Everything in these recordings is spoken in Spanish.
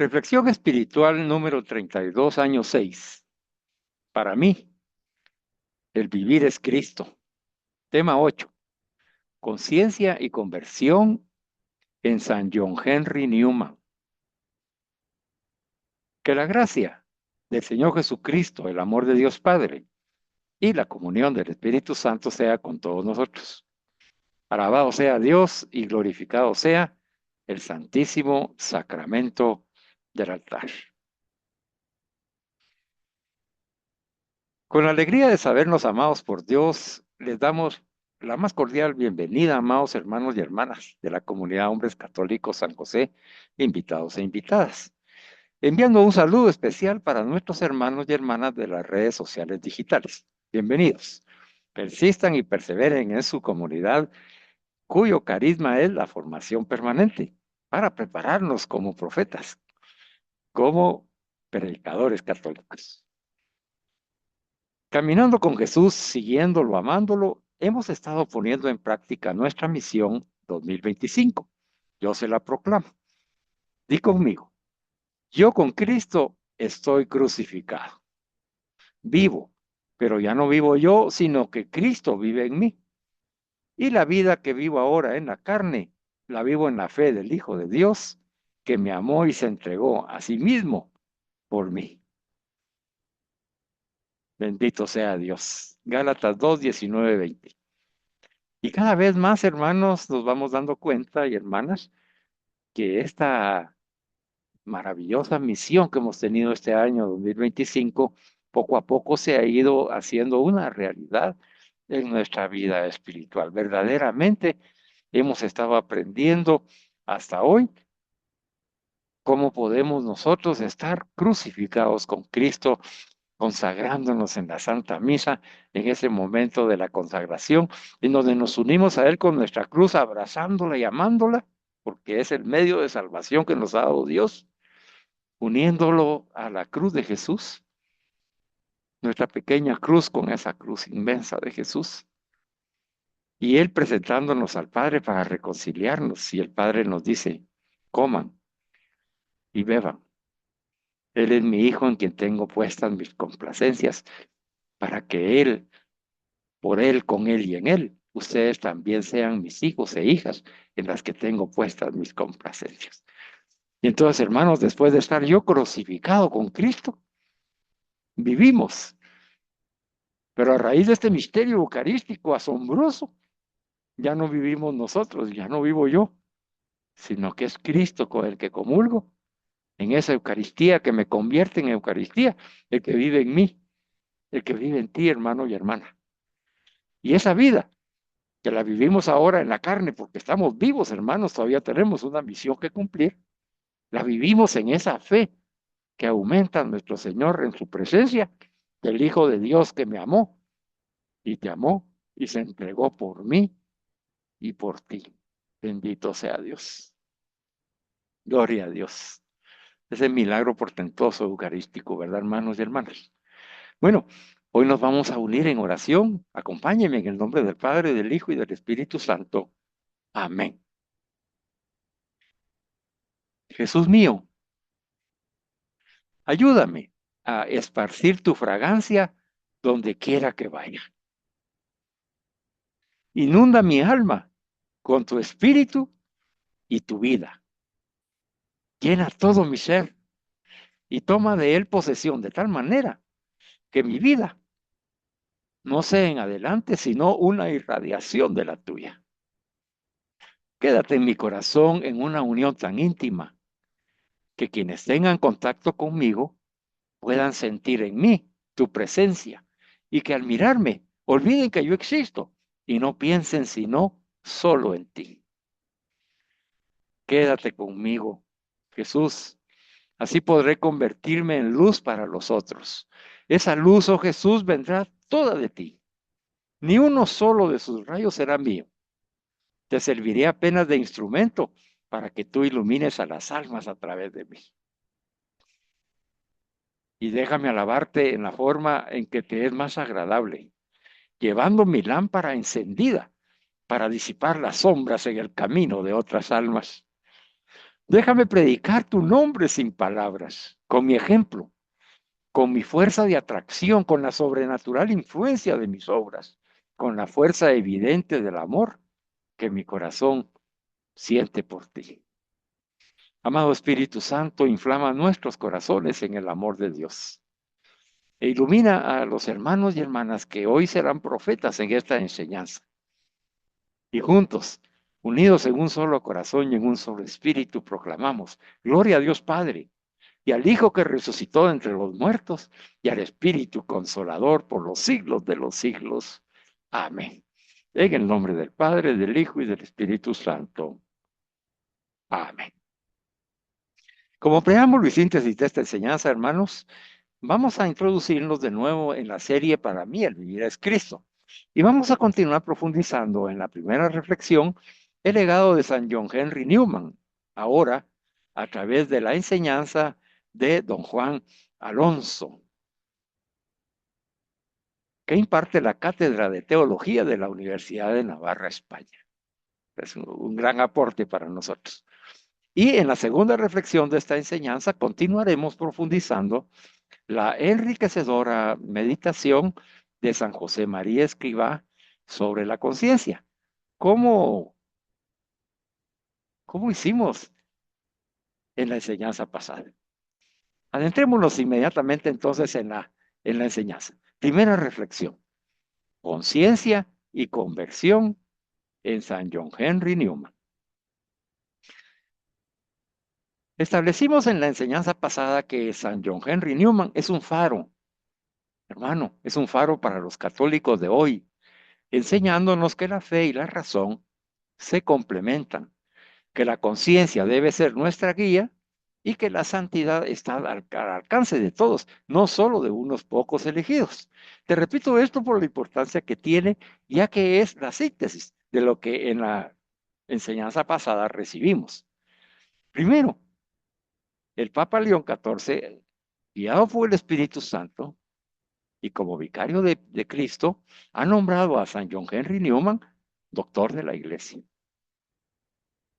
Reflexión espiritual número 32, año 6. Para mí, el vivir es Cristo. Tema 8. Conciencia y conversión en San John Henry Newman. Que la gracia del Señor Jesucristo, el amor de Dios Padre y la comunión del Espíritu Santo sea con todos nosotros. Alabado sea Dios y glorificado sea el santísimo sacramento del altar. Con la alegría de sabernos amados por Dios, les damos la más cordial bienvenida, amados hermanos y hermanas de la comunidad Hombres Católicos San José, invitados e invitadas. Enviando un saludo especial para nuestros hermanos y hermanas de las redes sociales digitales. Bienvenidos. Persistan y perseveren en su comunidad, cuyo carisma es la formación permanente, para prepararnos como profetas, como predicadores católicos. Caminando con Jesús, siguiéndolo, amándolo, hemos estado poniendo en práctica nuestra misión 2025. Yo se la proclamo. Di conmigo, yo con Cristo estoy crucificado. Vivo, pero ya no vivo yo, sino que Cristo vive en mí. Y la vida que vivo ahora en la carne, la vivo en la fe del Hijo de Dios, que me amó y se entregó a sí mismo por mí. Bendito sea Dios. Gálatas 2, 19, 20. Y cada vez más, hermanos, nos vamos dando cuenta, y hermanas, que esta maravillosa misión que hemos tenido este año 2025, poco a poco se ha ido haciendo una realidad en nuestra vida espiritual. Verdaderamente hemos estado aprendiendo hasta hoy cómo podemos nosotros estar crucificados con Cristo, consagrándonos en la Santa Misa, en ese momento de la consagración, en donde nos unimos a Él con nuestra cruz, abrazándola y amándola, porque es el medio de salvación que nos ha dado Dios, uniéndolo a la cruz de Jesús, nuestra pequeña cruz con esa cruz inmensa de Jesús, y Él presentándonos al Padre para reconciliarnos, y el Padre nos dice, coman y beban. Él es mi Hijo en quien tengo puestas mis complacencias, para que Él, por Él, con Él y en Él, ustedes también sean mis hijos e hijas en las que tengo puestas mis complacencias. Y entonces, hermanos, después de estar yo crucificado con Cristo, vivimos. Pero a raíz de este misterio eucarístico asombroso, ya no vivimos nosotros, ya no vivo yo, sino que es Cristo con el que comulgo, en esa Eucaristía que me convierte en Eucaristía, el que vive en mí, el que vive en ti, hermano y hermana. Y esa vida que la vivimos ahora en la carne, porque estamos vivos, hermanos, todavía tenemos una misión que cumplir, la vivimos en esa fe que aumenta nuestro Señor en su presencia, el Hijo de Dios que me amó y te amó y se entregó por mí y por ti. Bendito sea Dios. Gloria a Dios. Ese milagro portentoso eucarístico, ¿verdad, hermanos y hermanas? Bueno, hoy nos vamos a unir en oración. Acompáñenme en el nombre del Padre, del Hijo y del Espíritu Santo. Amén. Jesús mío, ayúdame a esparcir tu fragancia donde quiera que vaya. Inunda mi alma con tu espíritu y tu vida. Llena todo mi ser y toma de él posesión de tal manera que mi vida no sea en adelante sino una irradiación de la tuya. Quédate en mi corazón en una unión tan íntima que quienes tengan contacto conmigo puedan sentir en mí tu presencia y que al mirarme olviden que yo existo y no piensen sino solo en ti. Quédate conmigo, Jesús. Así podré convertirme en luz para los otros. Esa luz, oh Jesús, vendrá toda de ti. Ni uno solo de sus rayos será mío. Te serviré apenas de instrumento para que tú ilumines a las almas a través de mí. Y déjame alabarte en la forma en que te es más agradable, llevando mi lámpara encendida para disipar las sombras en el camino de otras almas. Déjame predicar tu nombre sin palabras, con mi ejemplo, con mi fuerza de atracción, con la sobrenatural influencia de mis obras, con la fuerza evidente del amor que mi corazón siente por ti. Amado Espíritu Santo, inflama nuestros corazones en el amor de Dios e ilumina a los hermanos y hermanas que hoy serán profetas en esta enseñanza. Y juntos, unidos en un solo corazón y en un solo espíritu, proclamamos: gloria a Dios Padre, y al Hijo que resucitó entre los muertos, y al Espíritu Consolador por los siglos de los siglos. Amén. En el nombre del Padre, del Hijo y del Espíritu Santo. Amén. Como preámbulo y síntesis de esta enseñanza, hermanos, vamos a introducirnos de nuevo en la serie Para mí el vivir es Cristo. Y vamos a continuar profundizando en la primera reflexión, el legado de San John Henry Newman, ahora a través de la enseñanza de don Juan Alonso, que imparte la Cátedra de Teología de la Universidad de Navarra, España. Es un gran aporte para nosotros. Y en la segunda reflexión de esta enseñanza continuaremos profundizando la enriquecedora meditación de San José María Escrivá sobre la conciencia. ¿Cómo, cómo hicimos en la enseñanza pasada? Adentrémonos inmediatamente entonces en la enseñanza. Primera reflexión: conciencia y conversión en San John Henry Newman. Establecimos en la enseñanza pasada que San John Henry Newman es un faro, hermano, es un faro para los católicos de hoy, enseñándonos que la fe y la razón se complementan, que la conciencia debe ser nuestra guía y que la santidad está al alcance de todos, no solo de unos pocos elegidos. Te repito esto por la importancia que tiene, ya que es la síntesis de lo que en la enseñanza pasada recibimos. Primero, el Papa León XIV, guiado por el Espíritu Santo y como vicario de Cristo, ha nombrado a San John Henry Newman doctor de la Iglesia.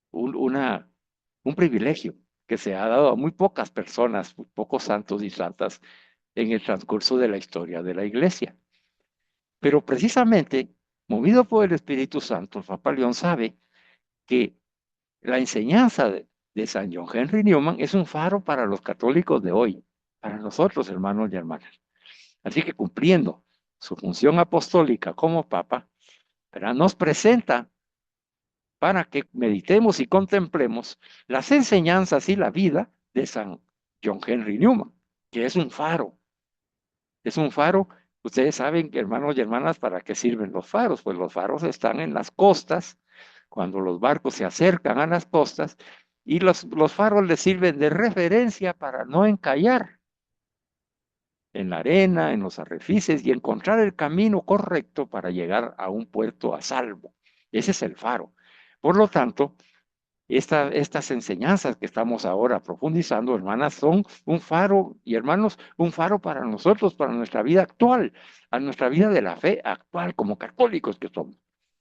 Un privilegio que se ha dado a muy pocas personas, muy pocos santos y santas en el transcurso de la historia de la Iglesia. Pero precisamente, movido por el Espíritu Santo, el Papa León sabe que la enseñanza de San John Henry Newman es un faro para los católicos de hoy, para nosotros, hermanos y hermanas. Así que cumpliendo su función apostólica como Papa, ¿verdad?, nos presenta para que meditemos y contemplemos las enseñanzas y la vida de San John Henry Newman, que es un faro. Es un faro. Ustedes saben, hermanos y hermanas, para qué sirven los faros. Pues los faros están en las costas, cuando los barcos se acercan a las costas, y los faros les sirven de referencia para no encallar en la arena, en los arrecifes, y encontrar el camino correcto para llegar a un puerto a salvo. Ese es el faro. Por lo tanto, estas enseñanzas que estamos ahora profundizando, hermanas, son un faro, y hermanos, un faro para nosotros, para nuestra vida actual, a nuestra vida de la fe actual, como católicos que somos.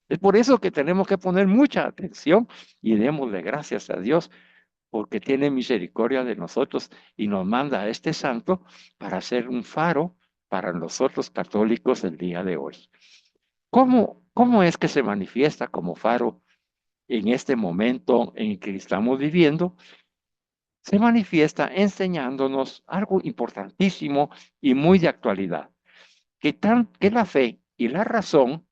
Es por eso que tenemos que poner mucha atención y démosle gracias a Dios, porque tiene misericordia de nosotros y nos manda a este santo para ser un faro para nosotros católicos el día de hoy. ¿Cómo es que se manifiesta como faro en este momento en que estamos viviendo? Se manifiesta enseñándonos algo importantísimo y muy de actualidad, que la fe y la razón,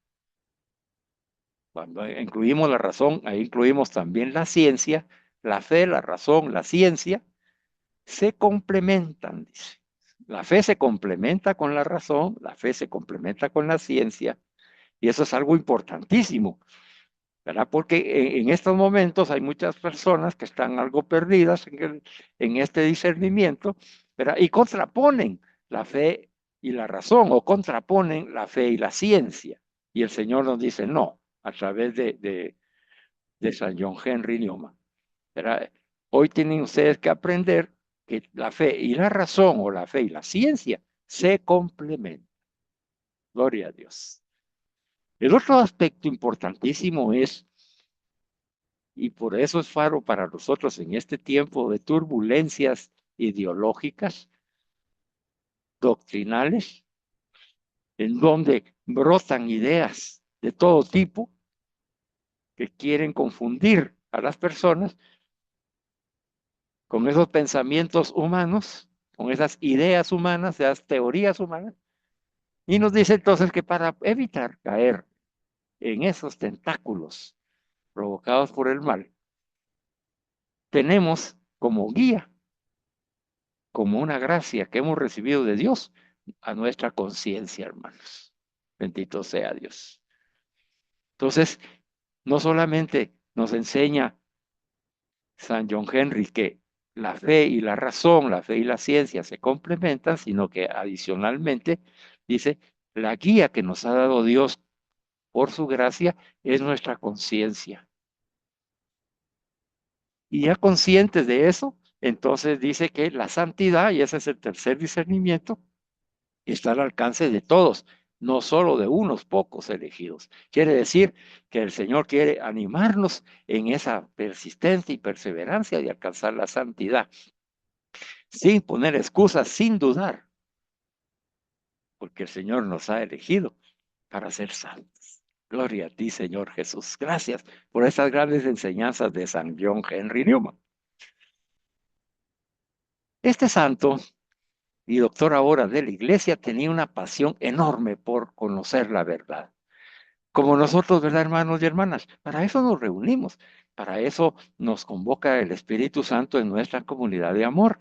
cuando incluimos la razón, ahí incluimos también la ciencia, la fe, la razón, la ciencia, se complementan, dice. La fe se complementa con la razón, la fe se complementa con la ciencia, y eso es algo importantísimo, ¿verdad? Porque en estos momentos hay muchas personas que están algo perdidas en este discernimiento, ¿verdad? Y contraponen la fe y la razón, o contraponen la fe y la ciencia. Y el Señor nos dice, no, a través de San John Henry Newman, ¿verdad? Hoy tienen ustedes que aprender que la fe y la razón, o la fe y la ciencia, se complementan. Gloria a Dios. El otro aspecto importantísimo es, Y por eso es faro para nosotros en este tiempo de turbulencias ideológicas, doctrinales, en donde brotan ideas de todo tipo que quieren confundir a las personas con esos pensamientos humanos, con esas ideas humanas, esas teorías humanas, y nos dice entonces que para evitar caer en esos tentáculos provocados por el mal, tenemos como guía, como una gracia que hemos recibido de Dios, a nuestra conciencia, hermanos. Bendito sea Dios. Entonces, no solamente nos enseña San John Henry que la fe y la razón, la fe y la ciencia se complementan, sino que adicionalmente dice, la guía que nos ha dado Dios por su gracia es nuestra conciencia. Y ya conscientes de eso, entonces dice que la santidad, y ese es el tercer discernimiento, está al alcance de todos, no solo de unos pocos elegidos. Quiere decir que el Señor quiere animarnos en esa persistencia y perseverancia de alcanzar la santidad, sin poner excusas, sin dudar, porque el Señor nos ha elegido para ser santos. Gloria a ti, Señor Jesús. Gracias por estas grandes enseñanzas de San John Henry Newman. Este santo y doctor ahora de la iglesia tenía una pasión enorme por conocer la verdad. Como nosotros, ¿verdad, hermanos y hermanas? Para eso nos reunimos, para eso nos convoca el Espíritu Santo en nuestra comunidad de amor,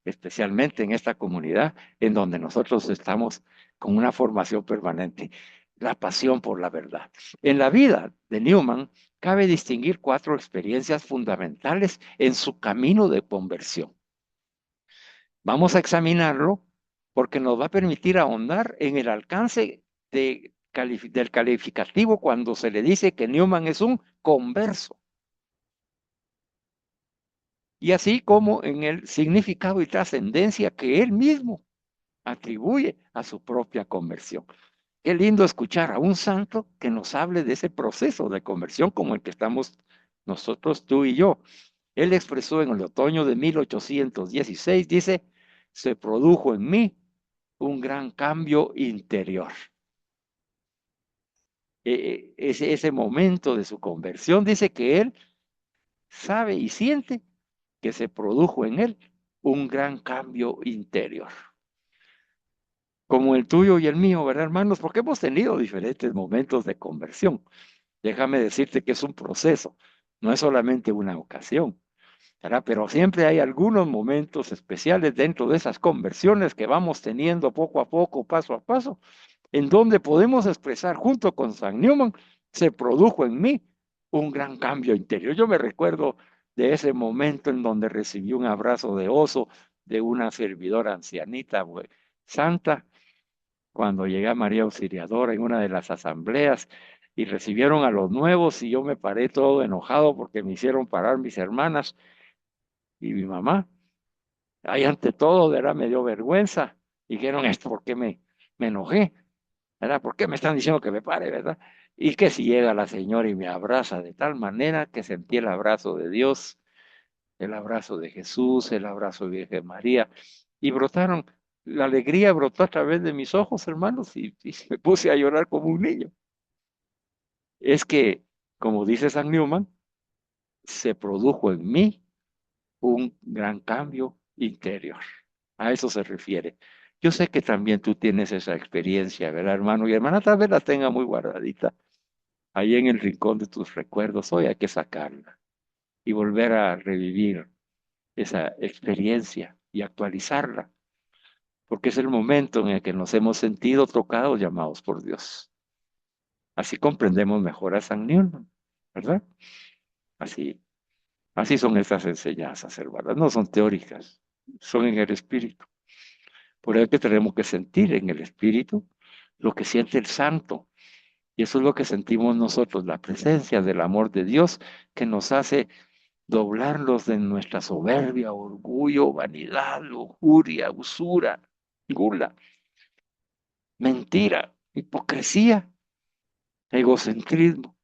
especialmente en esta comunidad en donde nosotros estamos con una formación permanente, la pasión por la verdad. En la vida de Newman cabe distinguir 4 experiencias fundamentales en su camino de conversión. Vamos a examinarlo porque nos va a permitir ahondar en el alcance del calificativo cuando se le dice que Newman es un converso. Y así como en el significado y trascendencia que él mismo atribuye a su propia conversión. Qué lindo escuchar a un santo que nos hable de ese proceso de conversión como el que estamos nosotros, tú y yo. Él expresó en el otoño de 1816, dice, se produjo en mí un gran cambio interior. Ese momento de su conversión dice que él sabe y siente que se produjo en él un gran cambio interior. Como el tuyo y el mío, ¿verdad, hermanos? Porque hemos tenido diferentes momentos de conversión. Déjame decirte que es un proceso, no es solamente una ocasión, ¿verdad? Pero siempre hay algunos momentos especiales dentro de esas conversiones que vamos teniendo poco a poco, paso a paso, en donde podemos expresar junto con San Newman, se produjo en mí un gran cambio interior. Yo me recuerdo de ese momento en donde recibí un abrazo de oso de una servidora ancianita, santa, cuando llegué a María Auxiliadora en una de las asambleas y recibieron a los nuevos y yo me paré todo enojado porque me hicieron parar mis hermanas y mi mamá. Ahí ante todo, ¿verdad? Me dio vergüenza. Dijeron esto, ¿por qué me enojé? ¿Verdad? ¿Por qué me están diciendo que me pare, verdad? Y que si llega la señora y me abraza de tal manera que sentí el abrazo de Dios, el abrazo de Jesús, el abrazo de Virgen María, y brotaron, la alegría brotó a través de mis ojos, hermanos, y me puse a llorar como un niño. Es que, como dice San Newman, se produjo en mí un gran cambio interior. A eso se refiere. Yo sé que también tú tienes esa experiencia, ¿verdad, hermano? Y hermana, tal vez la tenga muy guardadita ahí en el rincón de tus recuerdos. Hoy hay que sacarla y volver a revivir esa experiencia y actualizarla, porque es el momento en el que nos hemos sentido tocados, llamados por Dios. Así comprendemos mejor a San Newman, ¿verdad? Así, así son estas enseñanzas, hermanas. No son teóricas, son en el espíritu. Por eso que tenemos que sentir en el espíritu lo que siente el santo. Y eso es lo que sentimos nosotros, la presencia del amor de Dios que nos hace doblarnos de nuestra soberbia, orgullo, vanidad, lujuria, usura, gula, mentira, hipocresía, egocentrismo,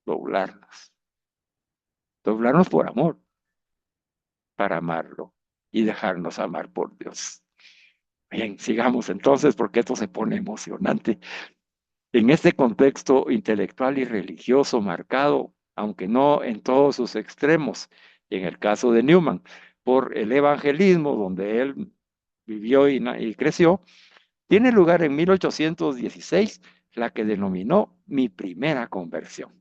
doblarnos. doblarnos por amor, para amarlo y dejarnos amar por Dios. Bien, sigamos entonces porque esto se pone emocionante. En este contexto intelectual y religioso marcado, aunque no en todos sus extremos, en el caso de Newman, por el evangelismo donde él vivió y creció, tiene lugar en 1816 la que denominó mi primera conversión.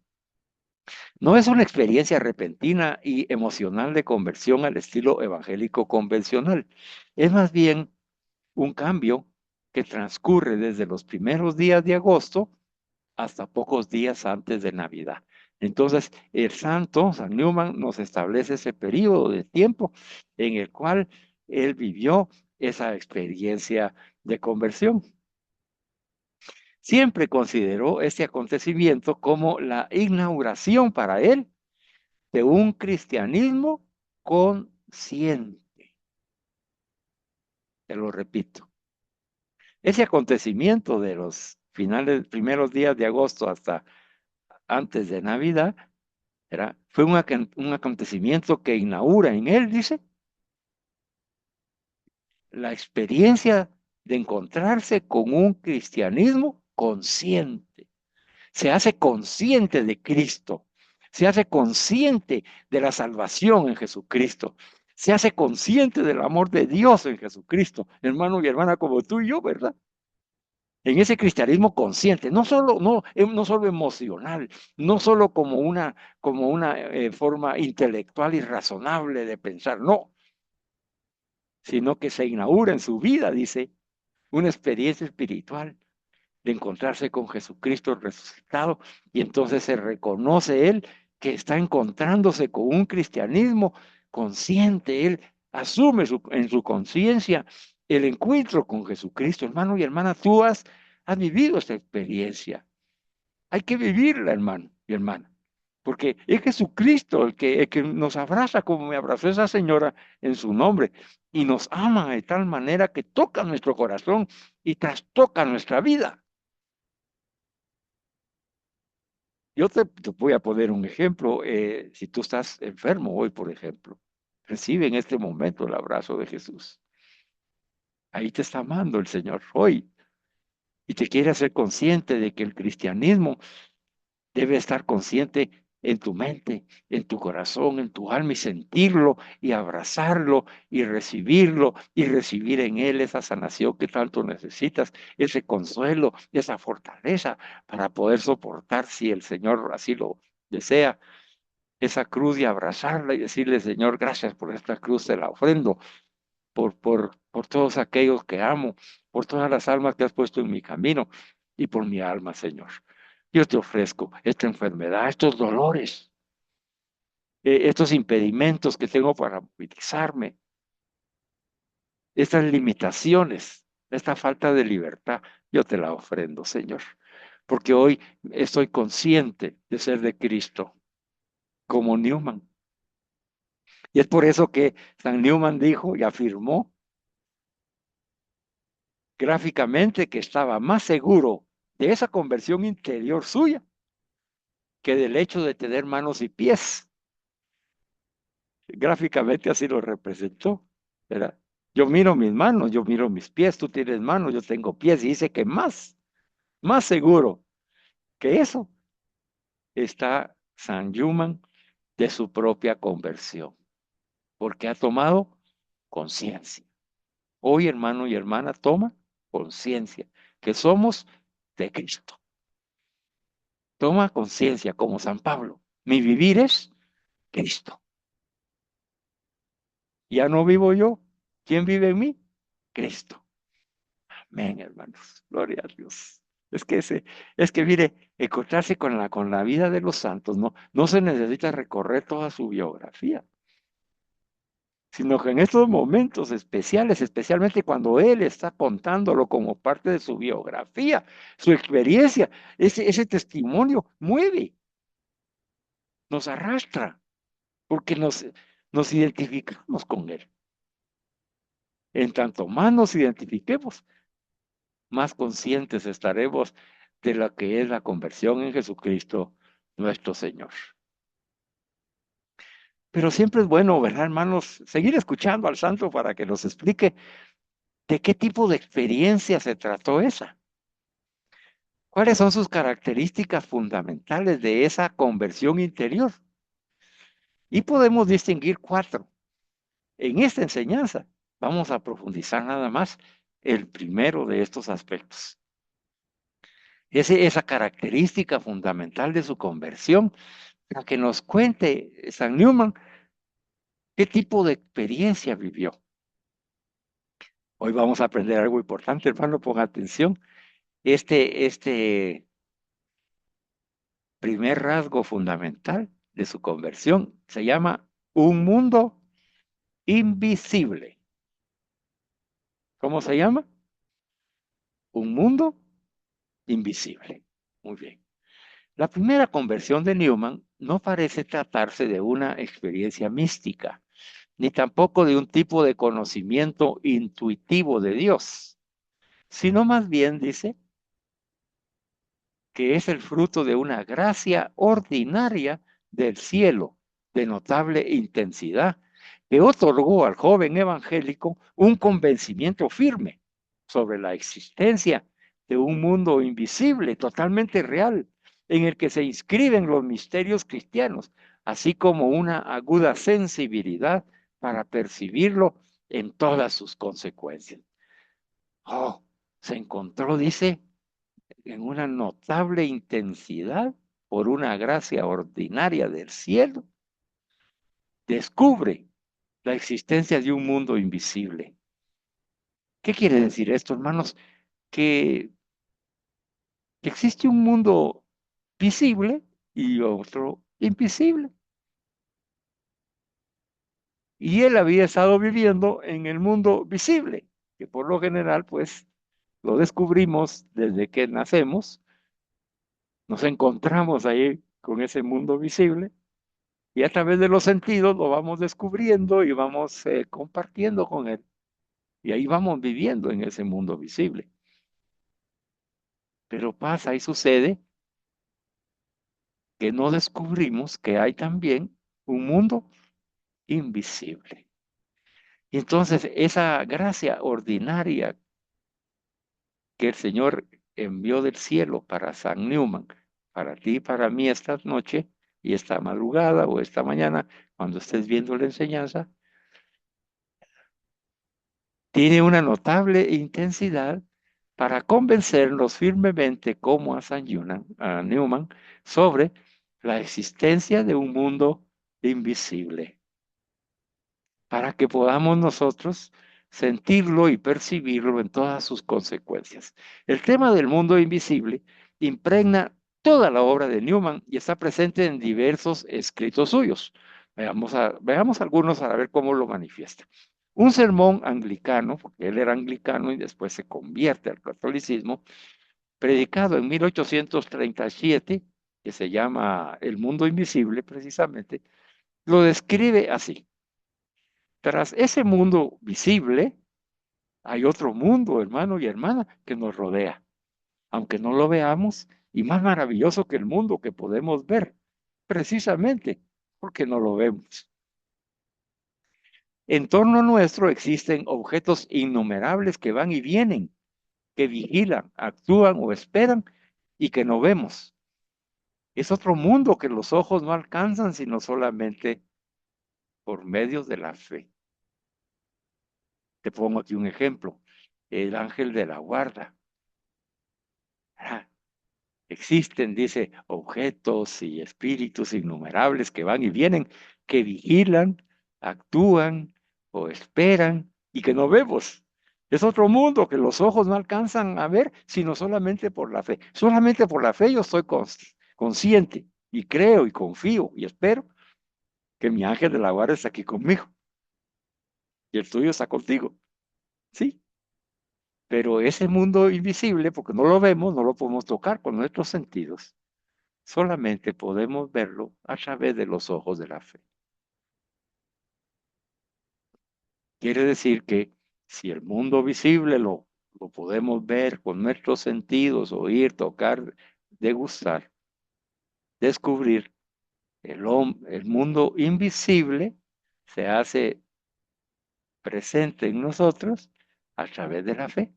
No es una experiencia repentina y emocional de conversión al estilo evangélico convencional, es más bien un cambio que transcurre desde los primeros días de agosto hasta pocos días antes de Navidad. Entonces, el santo, San Newman, nos establece ese periodo de tiempo en el cual él vivió esa experiencia de conversión. Siempre consideró este acontecimiento como la inauguración para él de un cristianismo consciente. Te lo repito. Ese acontecimiento de los finales, primeros días de agosto hasta antes de Navidad, fue un acontecimiento que inaugura en él, dice, la experiencia de encontrarse con un cristianismo consciente. Se hace consciente de Cristo, se hace consciente de la salvación en Jesucristo, se hace consciente del amor de Dios en Jesucristo, hermano y hermana como tú y yo, ¿verdad? En ese cristianismo consciente, no solo emocional, no solo como una forma intelectual y razonable de pensar, no, sino que se inaugura en su vida, dice, una experiencia espiritual de encontrarse con Jesucristo resucitado, y entonces se reconoce él que está encontrándose con un cristianismo consciente, él asume en su conciencia el encuentro con Jesucristo. Hermano y hermana, has vivido esta experiencia. Hay que vivirla, hermano y hermana, porque es Jesucristo el que nos abraza como me abrazó esa señora en su nombre y nos ama de tal manera que toca nuestro corazón y trastoca nuestra vida. Yo te voy a poner un ejemplo. Si tú estás enfermo hoy, por ejemplo, recibe en este momento el abrazo de Jesús. Ahí te está amando el Señor hoy y te quiere hacer consciente de que el cristianismo debe estar consciente en tu mente, en tu corazón, en tu alma y sentirlo y abrazarlo y recibir en él esa sanación que tanto necesitas, ese consuelo, esa fortaleza para poder soportar si el Señor así lo desea esa cruz y abrazarla y decirle, Señor, gracias por esta cruz, te la ofrendo, por todos aquellos que amo, por todas las almas que has puesto en mi camino y por mi alma, Señor. Yo te ofrezco esta enfermedad, estos dolores, estos impedimentos que tengo para movilizarme, estas limitaciones, esta falta de libertad, yo te la ofrendo, Señor, porque hoy estoy consciente de ser de Cristo, como Newman. Y es por eso que San Newman dijo y afirmó gráficamente que estaba más seguro de esa conversión interior suya que del hecho de tener manos y pies. Gráficamente así lo representó, ¿verdad? Yo miro mis manos, yo miro mis pies, tú tienes manos, yo tengo pies, y dice que más seguro que eso está San Newman de su propia conversión, porque ha tomado conciencia. Hoy, hermano y hermana, toma conciencia que somos de Cristo. Toma conciencia como San Pablo. Mi vivir es Cristo. Ya no vivo yo. ¿Quién vive en mí? Cristo. Amén, hermanos. Gloria a Dios. Es que mire, encontrarse con la vida de los santos, no se necesita recorrer toda su biografía, sino que en estos momentos especiales, especialmente cuando él está contándolo como parte de su biografía, su experiencia, ese testimonio mueve, nos arrastra, porque nos identificamos con él. En tanto más nos identifiquemos, más conscientes estaremos de lo que es la conversión en Jesucristo, nuestro Señor. Pero siempre es bueno, ¿verdad, hermanos? Seguir escuchando al santo para que nos explique de qué tipo de experiencia se trató esa. ¿Cuáles son sus características fundamentales de esa conversión interior? Y podemos distinguir cuatro. En esta enseñanza vamos a profundizar nada más el primero de estos aspectos. Esa característica fundamental de su conversión, para que nos cuente San Newman qué tipo de experiencia vivió. Hoy vamos a aprender algo importante, hermano, ponga atención. Este primer rasgo fundamental de su conversión se llama un mundo invisible. ¿Cómo se llama? Un mundo invisible. Muy bien. La primera conversión de Newman no parece tratarse de una experiencia mística, ni tampoco de un tipo de conocimiento intuitivo de Dios, sino más bien, dice, que es el fruto de una gracia ordinaria del cielo, de notable intensidad, que otorgó al joven evangélico un convencimiento firme sobre la existencia de un mundo invisible, totalmente real, en el que se inscriben los misterios cristianos, así como una aguda sensibilidad para percibirlo en todas sus consecuencias. Oh, se encontró, dice, en una notable intensidad por una gracia ordinaria del cielo, descubre la existencia de un mundo invisible. ¿Qué quiere decir esto, hermanos? Que existe un mundo visible y otro invisible. Y él había estado viviendo en el mundo visible, que por lo general, pues, lo descubrimos desde que nacemos, nos encontramos ahí con ese mundo visible. Y a través de los sentidos lo vamos descubriendo y vamos compartiendo con él. Y ahí vamos viviendo en ese mundo visible. Pero pasa y sucede que no descubrimos que hay también un mundo invisible. Y entonces esa gracia ordinaria que el Señor envió del cielo para San Newman, para ti y para mí esta noche y esta madrugada o esta mañana, cuando estés viendo la enseñanza, tiene una notable intensidad para convencernos firmemente, como a a Newman, sobre la existencia de un mundo invisible, para que podamos nosotros sentirlo y percibirlo en todas sus consecuencias. El tema del mundo invisible impregna toda la obra de Newman y está presente en diversos escritos suyos. Veamos algunos para ver cómo lo manifiesta. Un sermón anglicano, porque él era anglicano y después se convierte al catolicismo, predicado en 1837, que se llama El mundo invisible precisamente, lo describe así. Tras ese mundo visible, hay otro mundo, hermano y hermana, que nos rodea, aunque no lo veamos, y más maravilloso que el mundo que podemos ver, precisamente porque no lo vemos. En torno nuestro existen objetos innumerables que van y vienen, que vigilan, actúan o esperan y que no vemos. Es otro mundo que los ojos no alcanzan, sino solamente por medios de la fe. Te pongo aquí un ejemplo. El ángel de la guarda. Ah, existen, dice, objetos y espíritus innumerables que van y vienen, que vigilan, actúan o esperan y que no vemos. Es otro mundo que los ojos no alcanzan a ver, sino solamente por la fe. Solamente por la fe yo estoy consciente y creo y confío y espero que mi ángel de la guarda está aquí conmigo y el tuyo está contigo. Sí, pero ese mundo invisible, porque no lo vemos, no lo podemos tocar con nuestros sentidos. Solamente podemos verlo a través de los ojos de la fe. Quiere decir que si el mundo visible lo podemos ver con nuestros sentidos, oír, tocar, degustar, descubrir, El mundo invisible se hace presente en nosotros a través de la fe.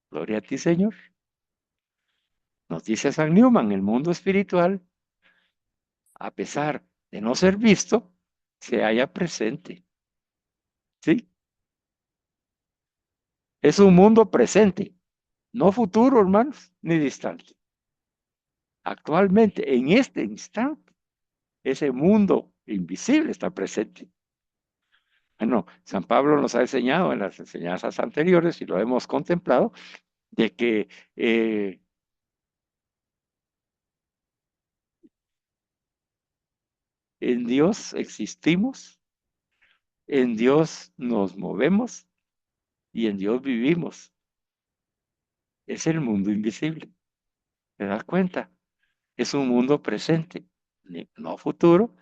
Gloria a ti, Señor. Nos dice San Newman, el mundo espiritual, a pesar de no ser visto, se halla presente. ¿Sí? Es un mundo presente, no futuro, hermanos, ni distante. Actualmente, en este instante, ese mundo invisible está presente. Bueno, San Pablo nos ha enseñado en las enseñanzas anteriores, y lo hemos contemplado, de que en Dios existimos, en Dios nos movemos y en Dios vivimos. Es el mundo invisible. ¿Te das cuenta? Es un mundo presente, no futuro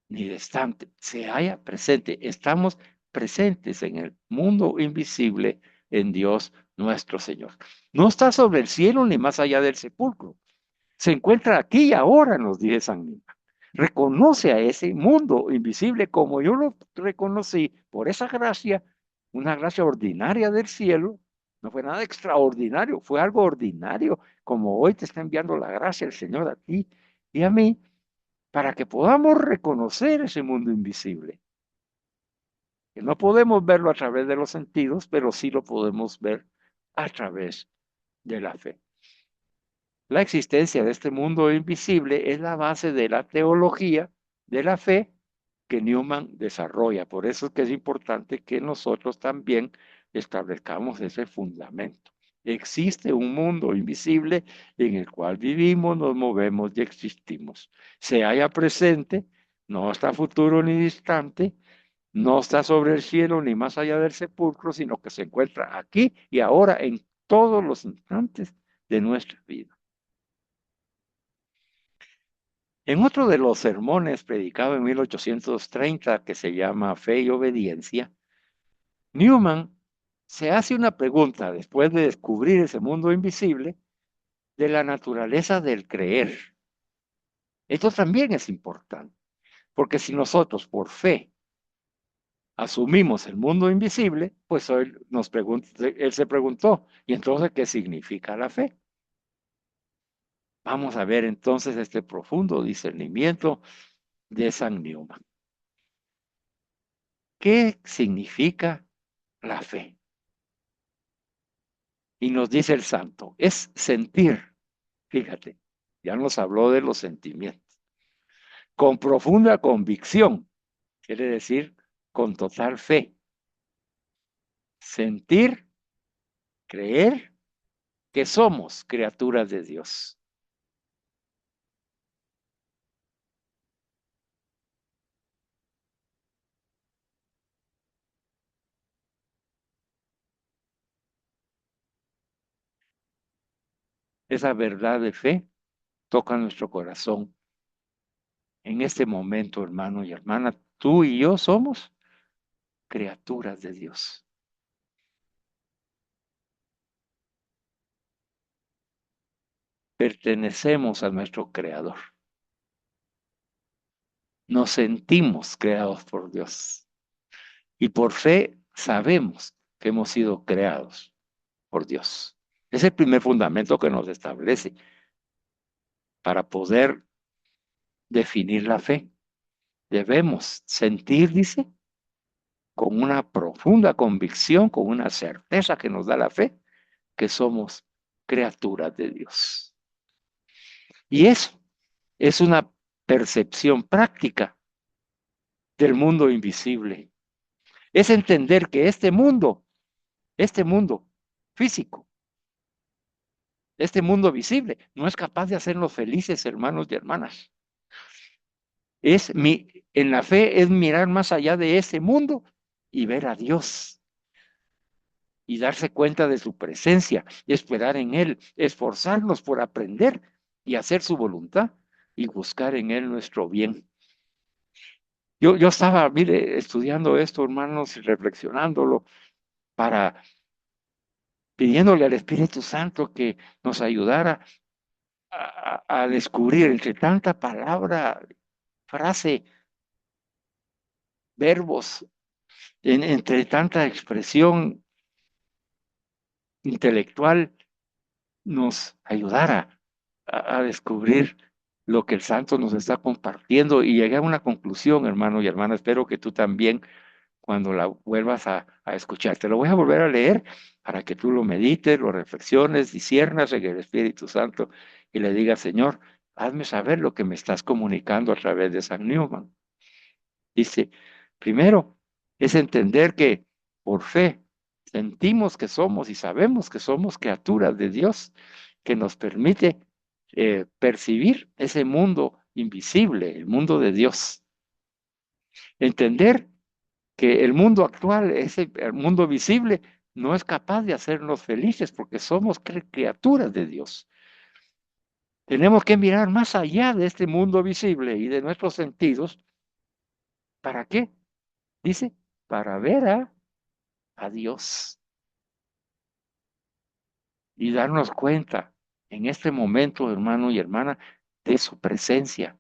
ni distante. Se halla presente. Estamos presentes en el mundo invisible en Dios nuestro Señor. No está sobre el cielo ni más allá del sepulcro. Se encuentra aquí y ahora, nos dice San Miguel. Reconoce a ese mundo invisible como yo lo reconocí por esa gracia, una gracia ordinaria del cielo. No fue nada extraordinario, fue algo ordinario, como hoy te está enviando la gracia el Señor a ti y a mí, para que podamos reconocer ese mundo invisible. Que no podemos verlo a través de los sentidos, pero sí lo podemos ver a través de la fe. La existencia de este mundo invisible es la base de la teología de la fe que Newman desarrolla. Por eso es que es importante que nosotros también establezcamos ese fundamento. Existe un mundo invisible en el cual vivimos, nos movemos y existimos. Se halla presente, no está futuro ni distante, no está sobre el cielo ni más allá del sepulcro, sino que se encuentra aquí y ahora en todos los instantes de nuestra vida. En otro de los sermones predicado en 1830, que se llama Fe y Obediencia, Newman se hace una pregunta después de descubrir ese mundo invisible de la naturaleza del creer. Esto también es importante, porque si nosotros por fe asumimos el mundo invisible, pues él se preguntó, ¿y entonces qué significa la fe? Vamos a ver entonces este profundo discernimiento de San Newman. ¿Qué significa la fe? Y nos dice el santo, es sentir, fíjate, ya nos habló de los sentimientos, con profunda convicción, quiere decir con total fe. Sentir, creer que somos criaturas de Dios. Esa verdad de fe toca nuestro corazón. En este momento, hermano y hermana, tú y yo somos criaturas de Dios. Pertenecemos a nuestro Creador. Nos sentimos creados por Dios. Y por fe sabemos que hemos sido creados por Dios. Es el primer fundamento que nos establece para poder definir la fe. Debemos sentir, dice, con una profunda convicción, con una certeza que nos da la fe, que somos criaturas de Dios. Y eso es una percepción práctica del mundo invisible. Es entender que este mundo físico, este mundo visible, no es capaz de hacernos felices, hermanos y hermanas. En la fe es mirar más allá de ese mundo y ver a Dios y darse cuenta de su presencia, esperar en Él, esforzarnos por aprender y hacer su voluntad y buscar en Él nuestro bien. Yo estaba, mire, estudiando esto, hermanos, y reflexionándolo para pidiéndole al Espíritu Santo que nos ayudara a descubrir entre tanta palabra frase, verbos, entre tanta expresión intelectual, nos ayudara a descubrir lo que el santo nos está compartiendo y llegué a una conclusión, hermano y hermana. Espero que tú también, cuando la vuelvas a escuchar, te lo voy a volver a leer para que tú lo medites, lo reflexiones, disiernas en el Espíritu Santo y le digas, Señor, hazme saber lo que me estás comunicando a través de San Newman. Dice, primero, es entender que por fe sentimos que somos y sabemos que somos criaturas de Dios, que nos permite percibir ese mundo invisible, el mundo de Dios. Entender que el mundo actual, ese el mundo visible, no es capaz de hacernos felices porque somos criaturas de Dios. Tenemos que mirar más allá de este mundo visible y de nuestros sentidos. ¿Para qué? Dice, para ver a Dios y darnos cuenta en este momento, hermano y hermana, de su presencia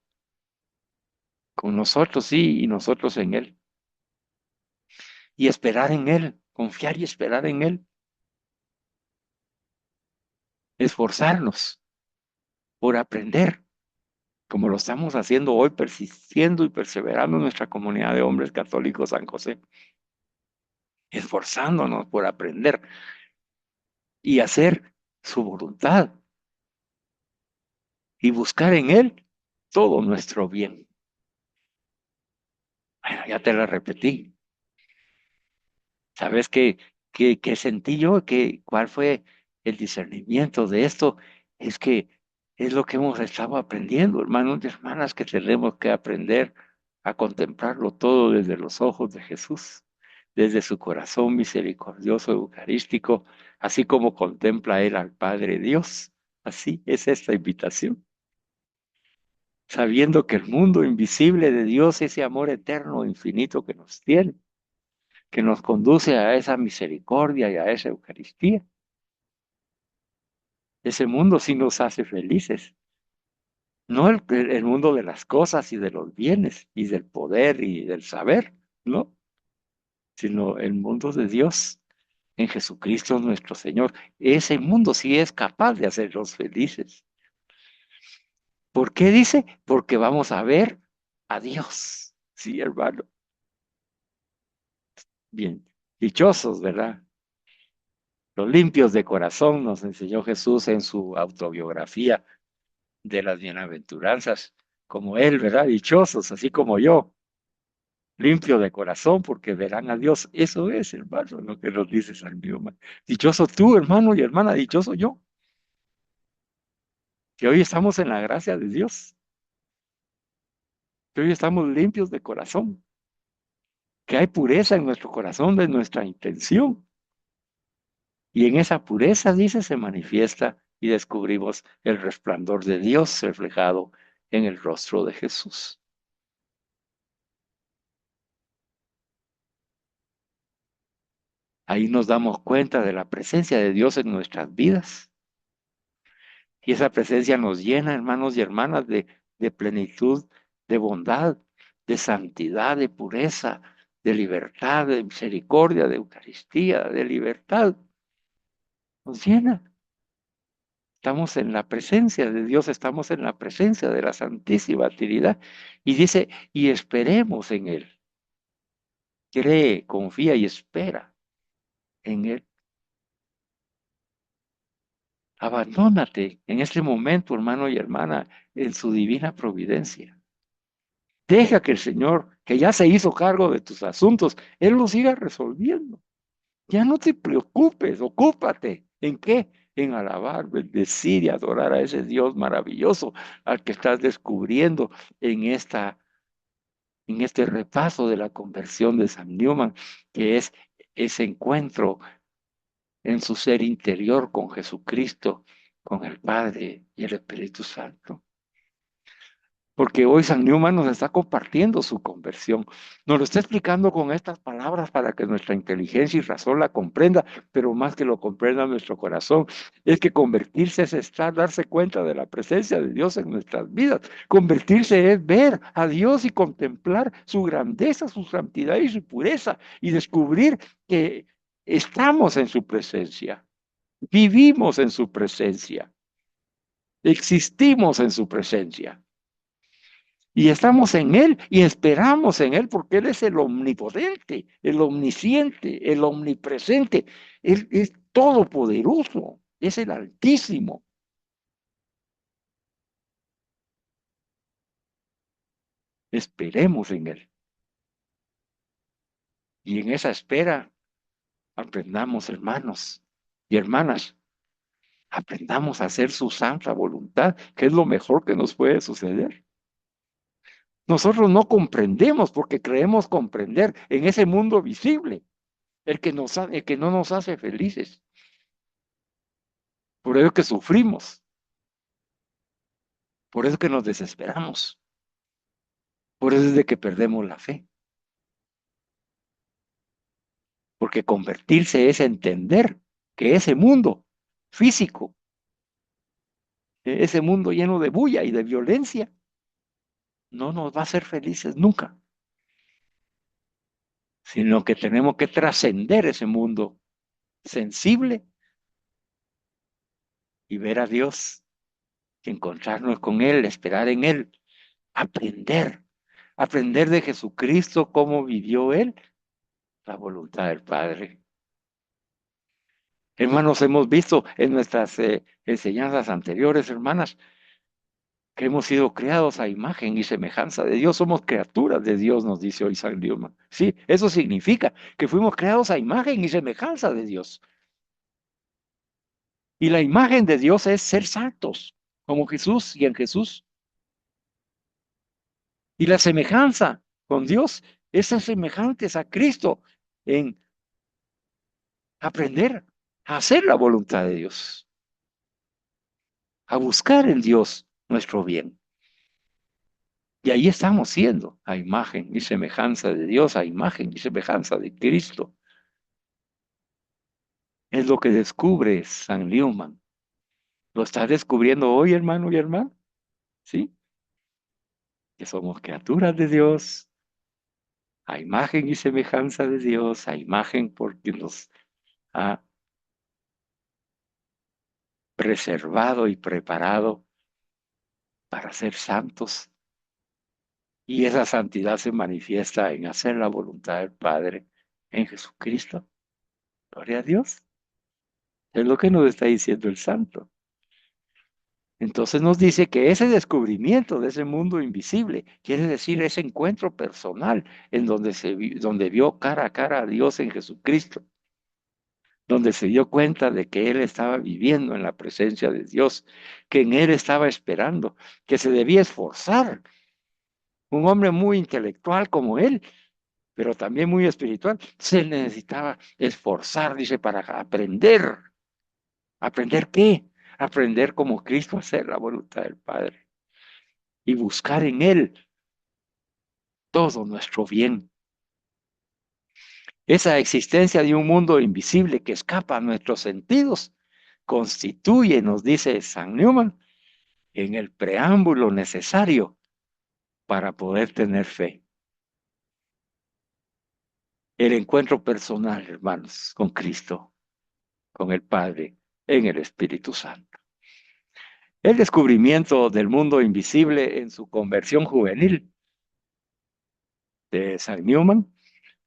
con nosotros, sí, y nosotros en Él. Y esperar en Él, confiar y esperar en Él, esforzarnos por aprender, como lo estamos haciendo hoy, persistiendo y perseverando en nuestra comunidad de hombres católicos San José, esforzándonos por aprender y hacer su voluntad y buscar en Él todo nuestro bien. Bueno, ya te lo repetí. ¿Sabes qué sentí yo? ¿Cuál fue el discernimiento de esto? Es que es lo que hemos estado aprendiendo, hermanos y hermanas, que tenemos que aprender a contemplarlo todo desde los ojos de Jesús, desde su corazón misericordioso eucarístico, así como contempla Él al Padre Dios. Así es esta invitación, sabiendo que el mundo invisible de Dios, ese amor eterno, infinito que nos tiene, que nos conduce a esa misericordia y a esa Eucaristía. Ese mundo sí nos hace felices, no el mundo de las cosas y de los bienes y del poder y del saber, ¿no? Sino el mundo de Dios en Jesucristo nuestro Señor. Ese mundo sí es capaz de hacernos felices. ¿Por qué dice? Porque vamos a ver a Dios. Sí, hermano. Bien, dichosos, ¿verdad? Los limpios de corazón, nos enseñó Jesús en su autobiografía de las bienaventuranzas, como Él, ¿verdad? Dichosos, así como yo, limpio de corazón, porque verán a Dios. Eso es, hermano, lo que nos dice San Newman. Dichoso tú, hermano y hermana, dichoso yo, que hoy estamos en la gracia de Dios, que hoy estamos limpios de corazón, que hay pureza en nuestro corazón de nuestra intención. Y en esa pureza, dice, se manifiesta y descubrimos el resplandor de Dios reflejado en el rostro de Jesús. Ahí nos damos cuenta de la presencia de Dios en nuestras vidas. Y esa presencia nos llena, hermanos y hermanas, de plenitud, de bondad, de santidad, de pureza, de libertad, de misericordia, de Eucaristía, de libertad. Nos llena. Estamos en la presencia de Dios, estamos en la presencia de la Santísima Trinidad. Y dice, y esperemos en Él. Cree, confía y espera en Él. Abandónate en este momento, hermano y hermana, en su divina providencia. Deja que el Señor, que ya se hizo cargo de tus asuntos, Él los siga resolviendo. Ya no te preocupes, ocúpate. ¿En qué? En alabar, bendecir y adorar a ese Dios maravilloso al que estás descubriendo en en este repaso de la conversión de San Newman, que es ese encuentro en su ser interior con Jesucristo, con el Padre y el Espíritu Santo. Porque hoy San Newman nos está compartiendo su conversión. Nos lo está explicando con estas palabras para que nuestra inteligencia y razón la comprenda, pero más que lo comprenda nuestro corazón, es que convertirse es estar, darse cuenta de la presencia de Dios en nuestras vidas. Convertirse es ver a Dios y contemplar su grandeza, su santidad y su pureza y descubrir que estamos en su presencia, vivimos en su presencia, existimos en su presencia. Y estamos en Él y esperamos en Él porque Él es el omnipotente, el omnisciente, el omnipresente. Él es todopoderoso, es el Altísimo. Esperemos en Él. Y en esa espera aprendamos, hermanos y hermanas, aprendamos a hacer su santa voluntad, que es lo mejor que nos puede suceder. Nosotros no comprendemos porque creemos comprender en ese mundo visible, el que no nos hace felices. Por eso que sufrimos. Por eso que nos desesperamos. Por eso es de que perdemos la fe. Porque convertirse es entender que ese mundo físico, ese mundo lleno de bulla y de violencia, no nos va a hacer felices nunca, sino que tenemos que trascender ese mundo sensible y ver a Dios, encontrarnos con Él, esperar en Él, aprender, aprender de Jesucristo cómo vivió Él, la voluntad del Padre. Hermanos, hemos visto en nuestras enseñanzas anteriores, hermanas, que hemos sido creados a imagen y semejanza de Dios. Somos criaturas de Dios, nos dice hoy San Newman. Sí, eso significa que fuimos creados a imagen y semejanza de Dios. Y la imagen de Dios es ser santos, como Jesús y en Jesús. Y la semejanza con Dios es ser semejantes a Cristo en aprender a hacer la voluntad de Dios, a buscar en Dios nuestro bien. Y ahí estamos siendo a imagen y semejanza de Dios, a imagen y semejanza de Cristo. Es lo que descubre San Newman. ¿Lo estás descubriendo hoy, hermano y hermana? ¿Sí? Que somos criaturas de Dios, a imagen y semejanza de Dios, a imagen porque nos ha preservado y preparado para ser santos. Y esa santidad se manifiesta en hacer la voluntad del Padre en Jesucristo. Gloria a Dios. Es lo que nos está diciendo el santo. Entonces nos dice que ese descubrimiento de ese mundo invisible quiere decir ese encuentro personal en donde, donde vio cara a cara a Dios en Jesucristo, donde se dio cuenta de que él estaba viviendo en la presencia de Dios, que en él estaba esperando, que se debía esforzar. Un hombre muy intelectual como él, pero también muy espiritual, se necesitaba esforzar, dice, para aprender. ¿Aprender qué? Aprender como Cristo a hacer la voluntad del Padre y buscar en Él todo nuestro bien. Esa existencia de un mundo invisible que escapa a nuestros sentidos constituye, nos dice San Newman, en el preámbulo necesario para poder tener fe. El encuentro personal, hermanos, con Cristo, con el Padre, en el Espíritu Santo. El descubrimiento del mundo invisible en su conversión juvenil de San Newman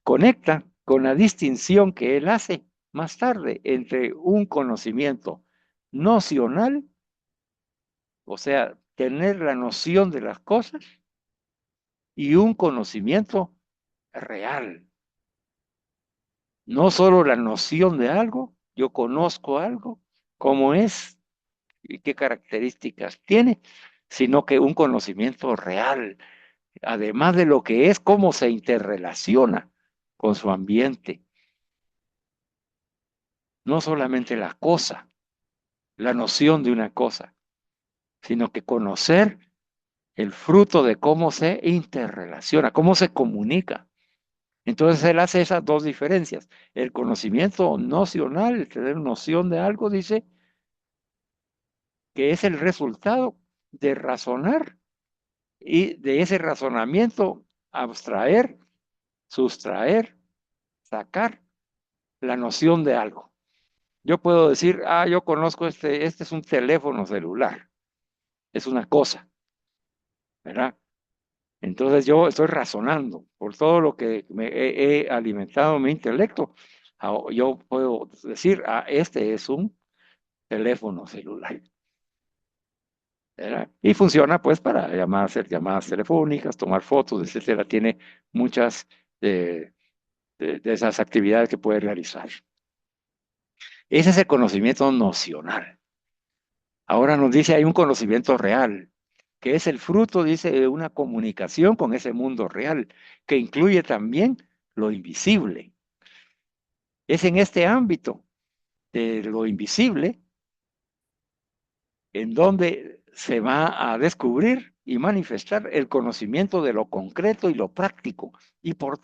conecta con la distinción que él hace más tarde entre un conocimiento nocional, o sea, tener la noción de las cosas, y un conocimiento real. No solo la noción de algo, yo conozco algo, cómo es y qué características tiene, sino que un conocimiento real, además de lo que es, cómo se interrelaciona con su ambiente. No solamente la cosa, la noción de una cosa, sino que conocer el fruto de cómo se interrelaciona, cómo se comunica. Entonces él hace esas dos diferencias. El conocimiento nocional, el tener noción de algo, dice que es el resultado de razonar y de ese razonamiento abstraer, sustraer, sacar la noción de algo. Yo puedo decir, yo conozco este es un teléfono celular, es una cosa, ¿verdad? Entonces yo estoy razonando por todo lo que me he alimentado mi intelecto. Yo puedo decir, este es un teléfono celular, ¿verdad? Y funciona pues para hacer llamadas telefónicas, tomar fotos, etcétera. Tiene muchas eh, de esas actividades que puede realizar. Ese es el conocimiento nocional. Ahora nos dice, hay un conocimiento real, que es el fruto, dice, de una comunicación con ese mundo real, que incluye también lo invisible. Es en este ámbito de lo invisible en donde se va a descubrir y manifestar el conocimiento de lo concreto y lo práctico, y por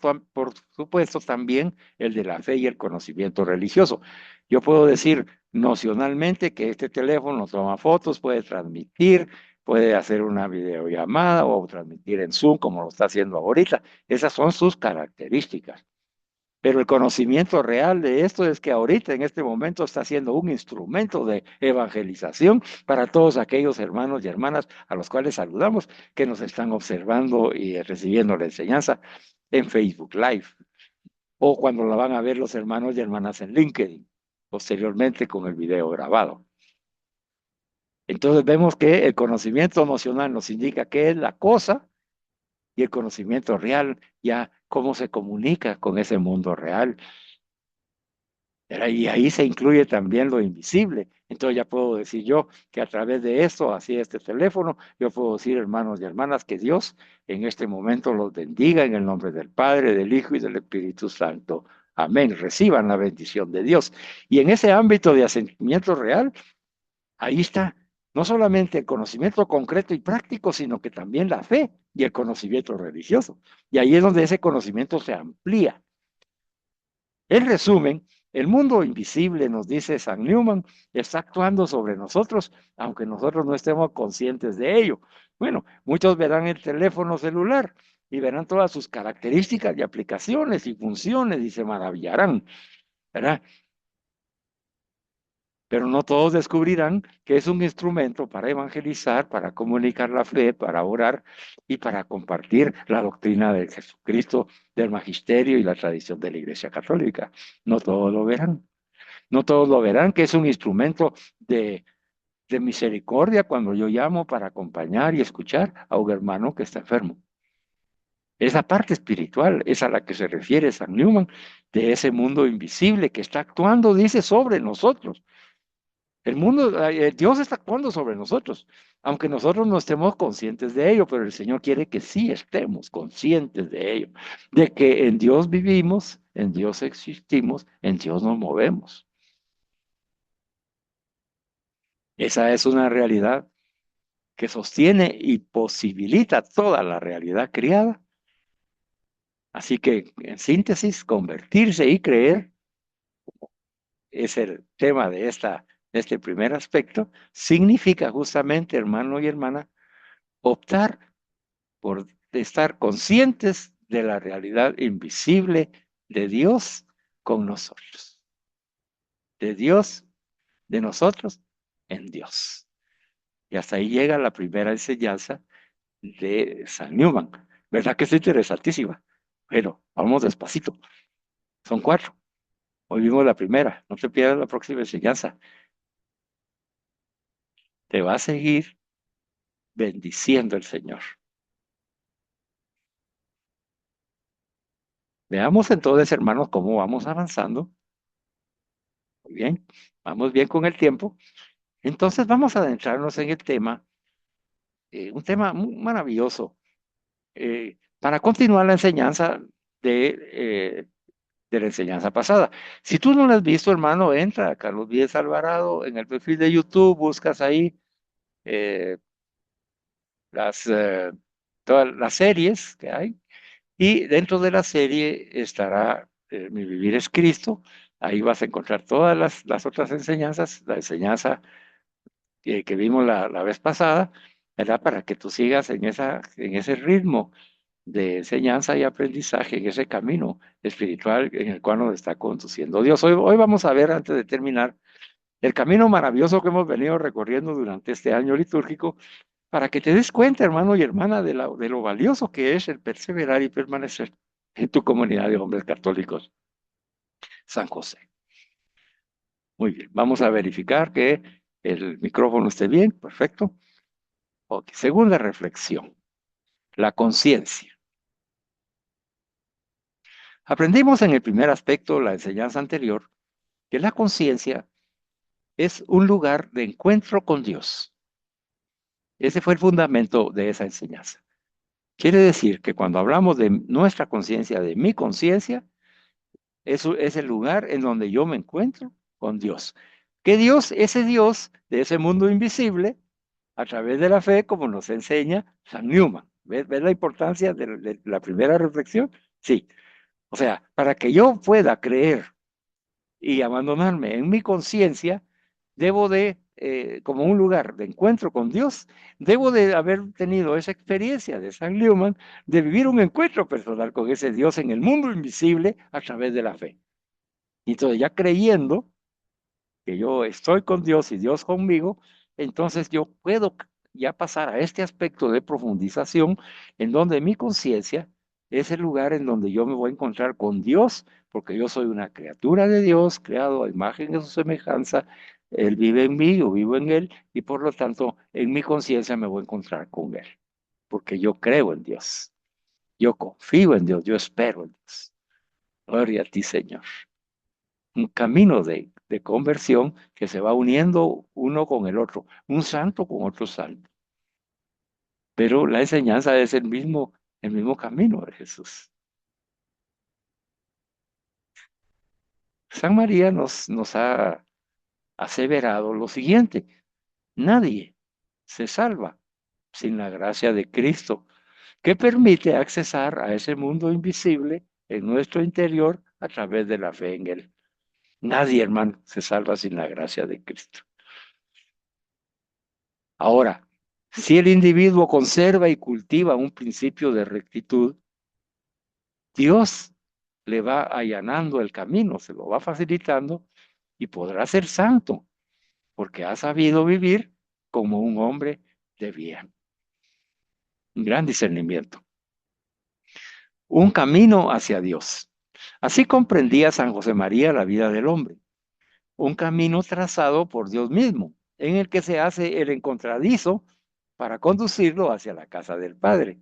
supuesto también el de la fe y el conocimiento religioso. Yo puedo decir nocionalmente que este teléfono toma fotos, puede transmitir, puede hacer una videollamada o transmitir en Zoom como lo está haciendo ahorita. Esas son sus características. Pero el conocimiento real de esto es que ahorita, en este momento, está siendo un instrumento de evangelización para todos aquellos hermanos y hermanas a los cuales saludamos, que nos están observando y recibiendo la enseñanza en Facebook Live, o cuando la van a ver los hermanos y hermanas en LinkedIn, posteriormente con el video grabado. Entonces vemos que el conocimiento emocional nos indica qué es la cosa y el conocimiento real, ya cómo se comunica con ese mundo real. Y ahí se incluye también lo invisible. Entonces ya puedo decir yo que a través de esto, así este teléfono, yo puedo decir, hermanos y hermanas, que Dios en este momento los bendiga en el nombre del Padre, del Hijo y del Espíritu Santo. Amén. Reciban la bendición de Dios. Y en ese ámbito de asentimiento real, ahí está no solamente el conocimiento concreto y práctico, sino que también la fe y el conocimiento religioso. Y ahí es donde ese conocimiento se amplía. En resumen, el mundo invisible, nos dice San Newman, está actuando sobre nosotros, aunque nosotros no estemos conscientes de ello. Bueno, muchos verán el teléfono celular y verán todas sus características y aplicaciones y funciones y se maravillarán, ¿verdad? Pero no todos descubrirán que es un instrumento para evangelizar, para comunicar la fe, para orar y para compartir la doctrina de Jesucristo, del magisterio y la tradición de la Iglesia Católica. No todos lo verán. No todos lo verán que es un instrumento de misericordia cuando yo llamo para acompañar y escuchar a un hermano que está enfermo. Esa parte espiritual es a la que se refiere San Newman, de ese mundo invisible que está actuando, dice, sobre nosotros. El mundo, Dios está actuando sobre nosotros, aunque nosotros no estemos conscientes de ello, pero el Señor quiere que sí estemos conscientes de ello, de que en Dios vivimos, en Dios existimos, en Dios nos movemos. Esa es una realidad que sostiene y posibilita toda la realidad creada. Así que, en síntesis, convertirse y creer es el tema de este primer aspecto. Significa justamente, hermano y hermana, optar por estar conscientes de la realidad invisible de Dios con nosotros, de Dios, de nosotros en Dios. Y hasta ahí llega la primera enseñanza de San Newman. ¿Verdad que es interesantísima? Pero vamos despacito. Son cuatro. Hoy vimos la primera. No te pierdas la próxima enseñanza. Te va a seguir bendiciendo el Señor. Veamos entonces, hermanos, cómo vamos avanzando. Muy bien. Vamos bien con el tiempo. Entonces vamos a adentrarnos en el tema, un tema muy maravilloso, para continuar la enseñanza de la enseñanza pasada. Si tú no lo has visto, hermano, entra a Carlos Díez Alvarado en el perfil de YouTube, buscas ahí eh, las, todas las series que hay, y dentro de la serie estará Mi Vivir es Cristo. Ahí vas a encontrar todas las otras enseñanzas, la enseñanza que vimos la vez pasada, ¿verdad? Para que tú sigas en ese ritmo de enseñanza y aprendizaje, en ese camino espiritual en el cual nos está conduciendo Dios. Hoy vamos a ver, antes de terminar, el camino maravilloso que hemos venido recorriendo durante este año litúrgico, para que te des cuenta, hermano y hermana, de lo valioso que es el perseverar y permanecer en tu comunidad de hombres católicos, San José. Muy bien, vamos a verificar que el micrófono esté bien, perfecto. Ok, segunda reflexión, la conciencia. Aprendimos en el primer aspecto, la enseñanza anterior, que la conciencia es un lugar de encuentro con Dios. Ese fue el fundamento de esa enseñanza. Quiere decir que cuando hablamos de nuestra conciencia, de mi conciencia, eso es el lugar en donde yo me encuentro con Dios. Que Dios, ese Dios de ese mundo invisible, a través de la fe, como nos enseña San Newman. ¿Ves la importancia de la primera reflexión? Sí. O sea, para que yo pueda creer y abandonarme en mi conciencia, debo de, como un lugar de encuentro con Dios, debo de haber tenido esa experiencia de San Newman, de vivir un encuentro personal con ese Dios en el mundo invisible a través de la fe. Y entonces ya creyendo que yo estoy con Dios y Dios conmigo, entonces yo puedo ya pasar a este aspecto de profundización en donde mi conciencia es el lugar en donde yo me voy a encontrar con Dios, porque yo soy una criatura de Dios, creado a imagen de su semejanza. Él vive en mí, yo vivo en Él, y por lo tanto en mi conciencia me voy a encontrar con Él, porque yo creo en Dios, yo confío en Dios, yo espero en Dios. Gloria a ti, Señor. Un camino de conversión que se va uniendo uno con el otro, un santo con otro santo. Pero la enseñanza es el mismo camino de Jesús. San María nos ha aseverado lo siguiente: nadie se salva sin la gracia de Cristo, que permite accesar a ese mundo invisible en nuestro interior a través de la fe en Él. Nadie, hermano, se salva sin la gracia de Cristo. Ahora, si el individuo conserva y cultiva un principio de rectitud, Dios le va allanando el camino, se lo va facilitando y podrá ser santo, porque ha sabido vivir como un hombre de bien. Un gran discernimiento. Un camino hacia Dios. Así comprendía San José María la vida del hombre. Un camino trazado por Dios mismo, en el que se hace el encontradizo para conducirlo hacia la casa del Padre.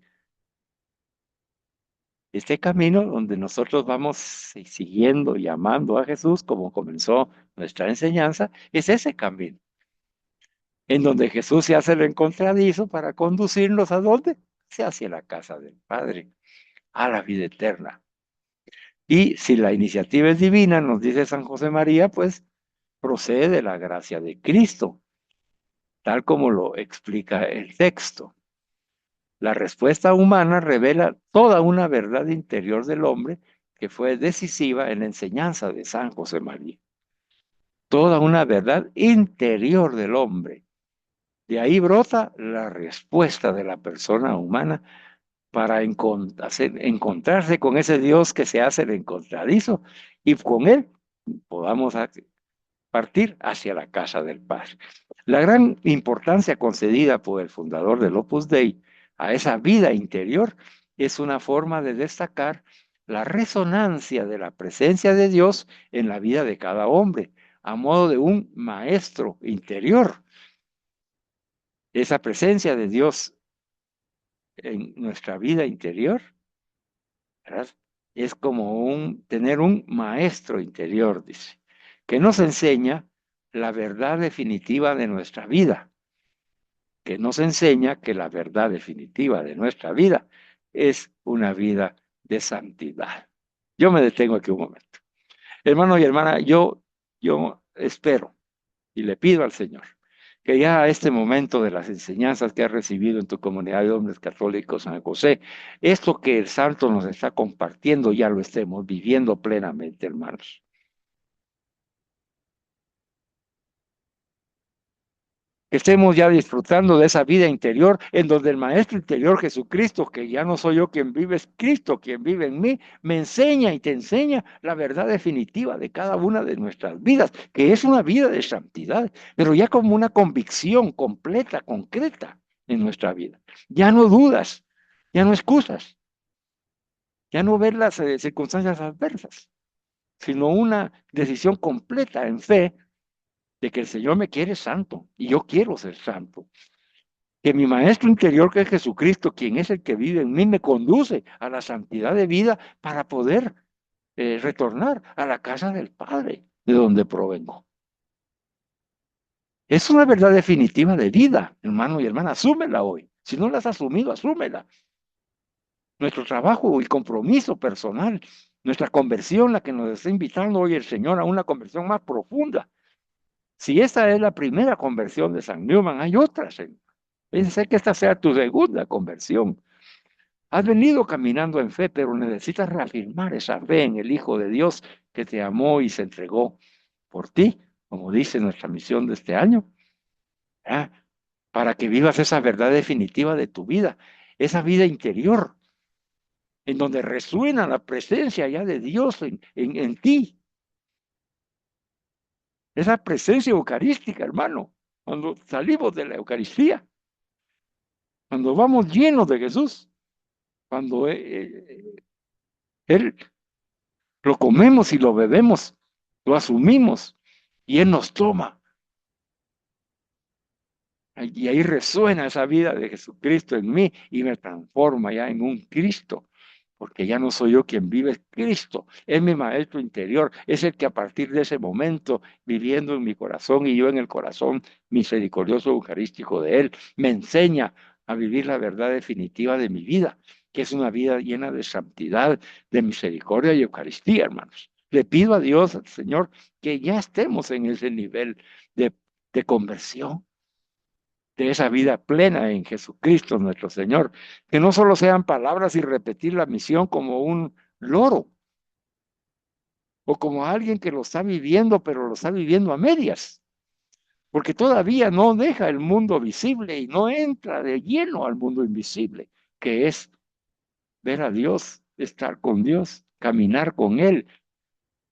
Este camino donde nosotros vamos siguiendo y amando a Jesús, como comenzó nuestra enseñanza, es ese camino, en donde Jesús se hace el encontradizo para conducirnos ¿a dónde? Hacia la casa del Padre, a la vida eterna. Y si la iniciativa es divina, nos dice San José María, pues procede de la gracia de Cristo, tal como lo explica el texto. La respuesta humana revela toda una verdad interior del hombre que fue decisiva en la enseñanza de San José María. Toda una verdad interior del hombre. De ahí brota la respuesta de la persona humana para encontrarse con ese Dios que se hace el encontradizo y con él podamos partir hacia la casa del Padre. La gran importancia concedida por el fundador del Opus Dei a esa vida interior es una forma de destacar la resonancia de la presencia de Dios en la vida de cada hombre, a modo de un maestro interior. Esa presencia de Dios en nuestra vida interior, ¿verdad? Es como tener un maestro interior, dice, que nos enseña la verdad definitiva de nuestra vida, que nos enseña que la verdad definitiva de nuestra vida es una vida de santidad. Yo me detengo aquí un momento. Hermano y hermana, yo espero y le pido al Señor que ya a este momento de las enseñanzas que has recibido en tu comunidad de hombres católicos San José, esto que el santo nos está compartiendo ya lo estemos viviendo plenamente, hermanos. Que estemos ya disfrutando de esa vida interior en donde el Maestro interior Jesucristo, que ya no soy yo quien vive, es Cristo quien vive en mí, me enseña y te enseña la verdad definitiva de cada una de nuestras vidas, que es una vida de santidad, pero ya como una convicción completa, concreta en nuestra vida. Ya no dudas, ya no excusas, ya no ver las circunstancias adversas, sino una decisión completa en fe de que el Señor me quiere santo y yo quiero ser santo. Que mi maestro interior, que es Jesucristo, quien es el que vive en mí, me conduce a la santidad de vida para poder retornar a la casa del Padre, de donde provengo. Es una verdad definitiva de vida, hermano y hermana, asúmela hoy. Si no la has asumido, asúmela. Nuestro trabajo y compromiso personal, nuestra conversión, la que nos está invitando hoy el Señor a una conversión más profunda. Si esta es la primera conversión de San Newman, hay otras. Pensé que esta sea tu segunda conversión. Has venido caminando en fe, pero necesitas reafirmar esa fe en el Hijo de Dios que te amó y se entregó por ti, como dice nuestra misión de este año, ¿verdad? Para que vivas esa verdad definitiva de tu vida, esa vida interior, en donde resuena la presencia ya de Dios en ti, esa presencia eucarística, hermano, cuando salimos de la Eucaristía, cuando vamos llenos de Jesús, cuando Él lo comemos y lo bebemos, lo asumimos y Él nos toma. Y ahí resuena esa vida de Jesucristo en mí y me transforma ya en un Cristo, porque ya no soy yo quien vive, es Cristo, es mi maestro interior, es el que a partir de ese momento, viviendo en mi corazón y yo en el corazón misericordioso eucarístico de Él, me enseña a vivir la verdad definitiva de mi vida, que es una vida llena de santidad, de misericordia y Eucaristía, hermanos. Le pido a Dios, al Señor, que ya estemos en ese nivel de conversión, de esa vida plena en Jesucristo nuestro Señor, que no solo sean palabras y repetir la misión como un loro o como alguien que lo está viviendo, pero lo está viviendo a medias, porque todavía no deja el mundo visible y no entra de lleno al mundo invisible, que es ver a Dios, estar con Dios, caminar con Él,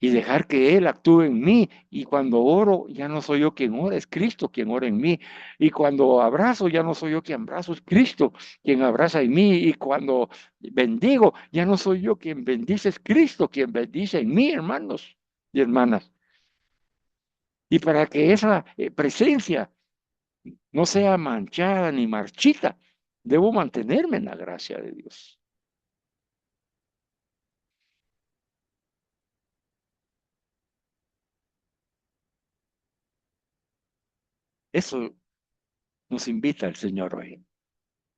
y dejar que Él actúe en mí. Y cuando oro, ya no soy yo quien ora, es Cristo quien ora en mí. Y cuando abrazo, ya no soy yo quien abrazo, es Cristo quien abraza en mí. Y cuando bendigo, ya no soy yo quien bendice, es Cristo quien bendice en mí, hermanos y hermanas. Y para que esa presencia no sea manchada ni marchita, debo mantenerme en la gracia de Dios. Eso nos invita el Señor hoy.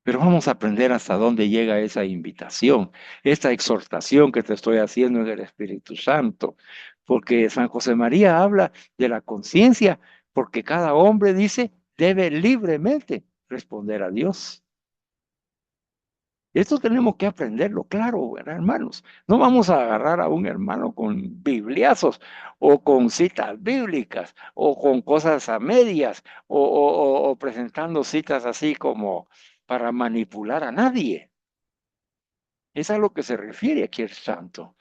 Pero vamos a aprender hasta dónde llega esa invitación, esta exhortación que te estoy haciendo en el Espíritu Santo, porque San José María habla de la conciencia, porque cada hombre dice debe libremente responder a Dios. Esto tenemos que aprenderlo, claro, ¿verdad, hermanos? No vamos a agarrar a un hermano con bibliazos o con citas bíblicas o con cosas a medias o presentando citas así como para manipular a nadie. Es a lo que se refiere aquí el santo.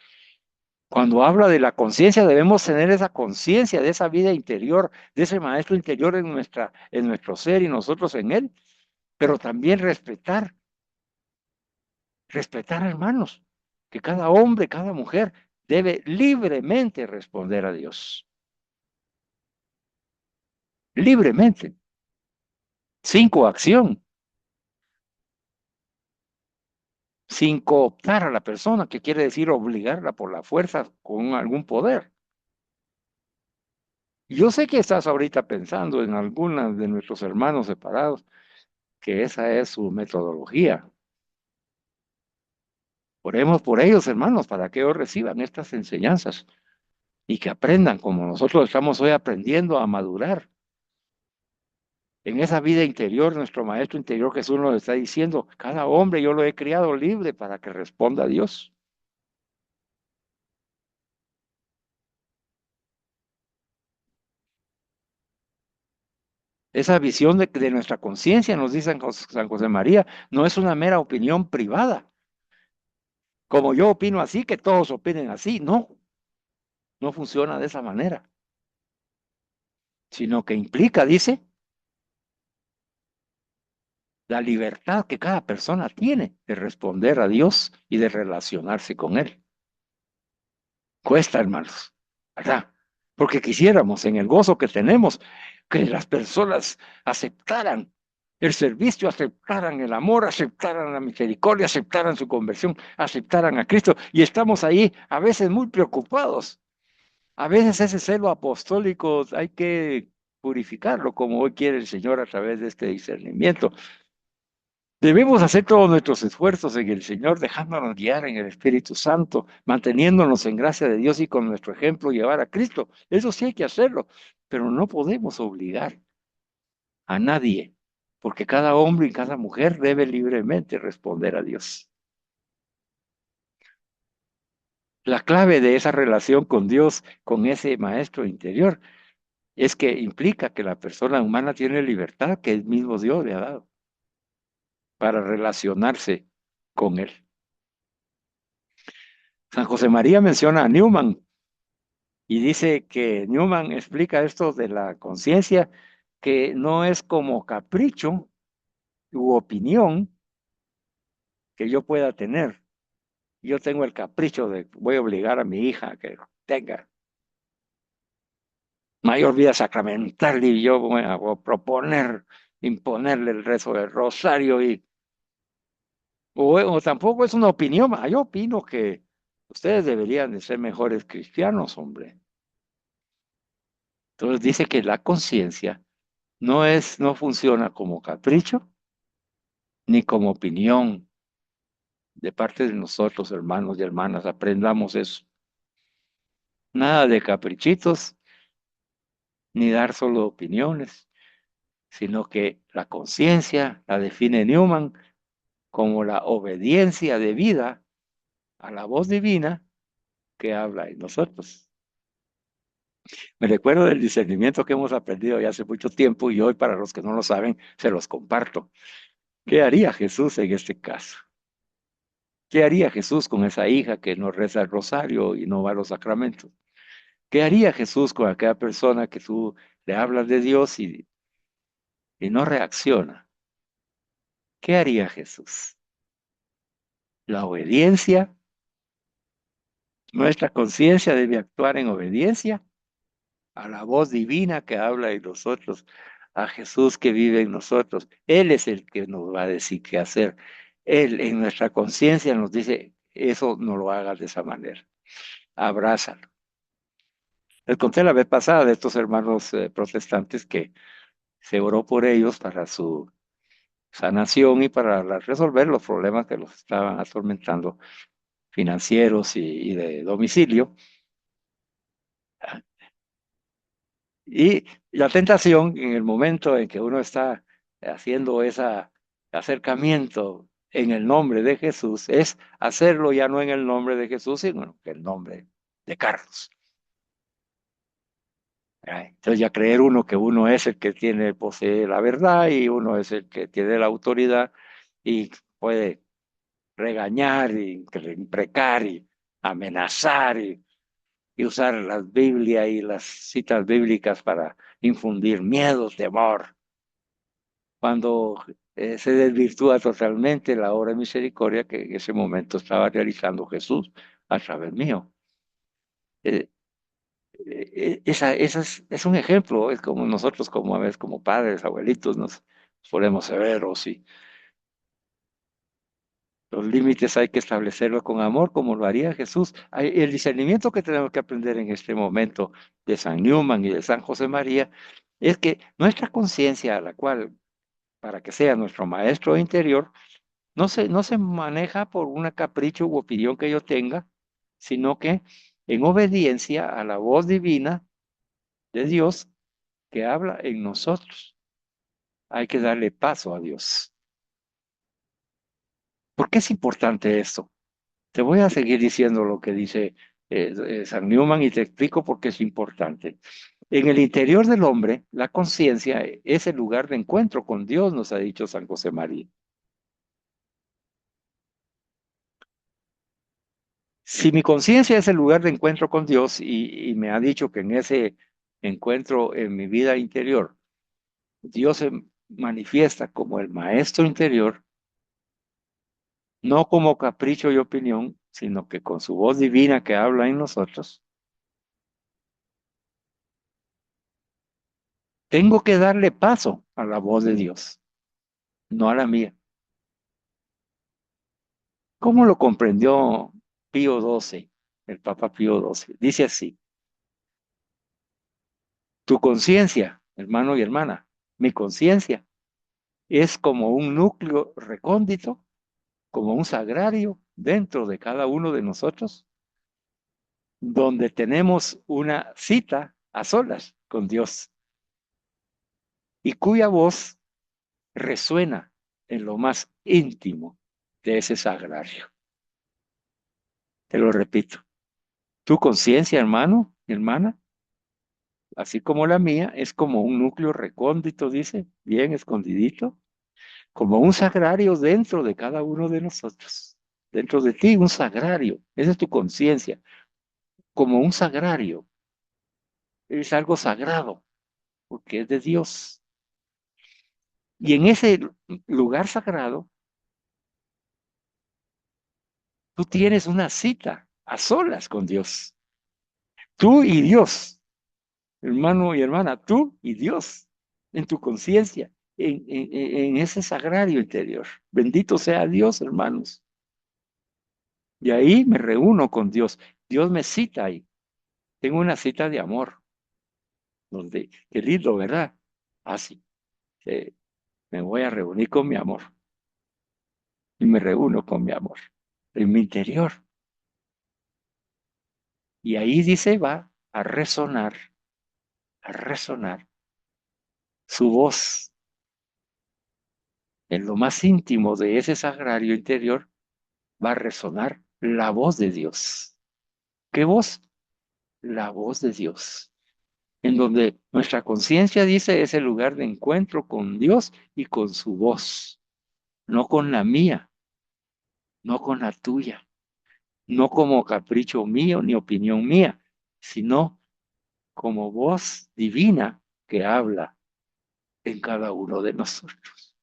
Cuando habla de la conciencia, debemos tener esa conciencia de esa vida interior, de ese maestro interior en nuestro ser y nosotros en él, pero también respetar, hermanos, que cada hombre, cada mujer debe libremente responder a Dios. Libremente, sin coacción, sin cooptar a la persona, que quiere decir obligarla por la fuerza con algún poder. Yo sé que estás ahorita pensando en algunas de nuestros hermanos separados, que esa es su metodología. Oremos por ellos, hermanos, para que ellos reciban estas enseñanzas y que aprendan como nosotros estamos hoy aprendiendo a madurar En esa vida interior, nuestro Maestro interior Jesús nos está diciendo, cada hombre yo lo he criado libre para que responda a Dios. Esa visión de nuestra conciencia, nos dice San José María, no es una mera opinión privada. Como yo opino así, que todos opinen así. No, no funciona de esa manera, sino que implica, dice, la libertad que cada persona tiene de responder a Dios y de relacionarse con Él. Cuesta, hermanos, ¿verdad? Porque quisiéramos, en el gozo que tenemos, que las personas aceptaran el servicio, aceptaran el amor, aceptaran la misericordia, aceptaran su conversión, aceptaran a Cristo. Y estamos ahí a veces muy preocupados. A veces ese celo apostólico hay que purificarlo, como hoy quiere el Señor a través de este discernimiento. Debemos hacer todos nuestros esfuerzos en el Señor, dejándonos guiar en el Espíritu Santo, manteniéndonos en gracia de Dios y con nuestro ejemplo llevar a Cristo. Eso sí hay que hacerlo, pero no podemos obligar a nadie, porque cada hombre y cada mujer debe libremente responder a Dios. La clave de esa relación con Dios, con ese maestro interior, es que implica que la persona humana tiene libertad que el mismo Dios le ha dado para relacionarse con Él. San José María menciona a Newman y dice que Newman explica esto de la conciencia, que no es como capricho u opinión que yo pueda tener. Yo tengo el capricho de voy a obligar a mi hija a que tenga mayor vida sacramental y yo voy a proponer, imponerle el rezo del rosario o tampoco es una opinión. Yo opino que ustedes deberían de ser mejores cristianos, hombre. Entonces dice que la conciencia no funciona como capricho ni como opinión de parte de nosotros, hermanos y hermanas. Aprendamos eso. Nada de caprichitos ni dar solo opiniones, sino que la conciencia la define Newman como la obediencia debida a la voz divina que habla en nosotros. Me recuerdo del discernimiento que hemos aprendido ya hace mucho tiempo y hoy para los que no lo saben, se los comparto. ¿Qué haría Jesús en este caso? ¿Qué haría Jesús con esa hija que no reza el rosario y no va a los sacramentos? ¿Qué haría Jesús con aquella persona que tú le hablas de Dios y no reacciona? ¿Qué haría Jesús? La obediencia, nuestra conciencia debe actuar en obediencia a la voz divina que habla en nosotros, a Jesús que vive en nosotros. Él es el que nos va a decir qué hacer. Él en nuestra conciencia nos dice, eso no lo hagas de esa manera. Abrázalo. Les conté la vez pasada de estos hermanos protestantes que se oró por ellos para su sanación y para resolver los problemas que los estaban atormentando financieros y de domicilio. Y la tentación en el momento en que uno está haciendo ese acercamiento en el nombre de Jesús es hacerlo ya no en el nombre de Jesús, sino en el nombre de Carlos. Entonces ya creer uno que uno es el que posee la verdad y uno es el que tiene la autoridad y puede regañar y imprecar y amenazar y usar la Biblia y las citas bíblicas para infundir miedo, temor, cuando se desvirtúa totalmente la obra de misericordia que en ese momento estaba realizando Jesús a través mío. Eh, es un ejemplo, es como nosotros como a veces como padres, abuelitos, nos ponemos severos y los límites hay que establecerlos con amor, como lo haría Jesús. El discernimiento que tenemos que aprender en este momento de San Newman y de San José María es que nuestra conciencia, a la cual, para que sea nuestro maestro interior, no se maneja por una capricho u opinión que yo tenga, sino que en obediencia a la voz divina de Dios que habla en nosotros. hay que darle paso a Dios. ¿Por qué es importante esto? Te voy a seguir diciendo lo que dice San Newman y te explico por qué es importante. En el interior del hombre, la conciencia es el lugar de encuentro con Dios, nos ha dicho San José María. Si mi conciencia es el lugar de encuentro con Dios y me ha dicho que en ese encuentro en mi vida interior, Dios se manifiesta como el maestro interior, no como capricho y opinión, sino que con su voz divina que habla en nosotros, tengo que darle paso a la voz de Dios, no a la mía. ¿Cómo lo comprendió Pío XII, el Papa Pío XII? Dice así, tu conciencia, hermano y hermana, mi conciencia es como un núcleo recóndito, como un sagrario dentro de cada uno de nosotros, donde tenemos una cita a solas con Dios y cuya voz resuena en lo más íntimo de ese sagrario. Te lo repito, tu conciencia, hermano, hermana, así como la mía, es como un núcleo recóndito, dice, bien escondidito, como un sagrario dentro de cada uno de nosotros. Dentro de ti, un sagrario. Esa es tu conciencia, como un sagrario. Es algo sagrado, porque es de Dios. Y en ese lugar sagrado, tú tienes una cita a solas con Dios. Tú y Dios, hermano y hermana, tú y Dios, en tu conciencia, en ese sagrario interior. Bendito sea Dios, hermanos. Y ahí me reúno con Dios. Dios me cita ahí. Tengo una cita de amor, donde, qué lindo, ¿verdad? Así, me voy a reunir con mi amor. Y me reúno con mi amor, en mi interior. Y ahí dice, va a resonar su voz en lo más íntimo de ese sagrario interior, va a resonar la voz de Dios. ¿Qué voz? La voz de Dios. En donde nuestra conciencia dice es el lugar de encuentro con Dios y con su voz, no con la mía, no con la tuya, no como capricho mío ni opinión mía, sino como voz divina que habla en cada uno de nosotros.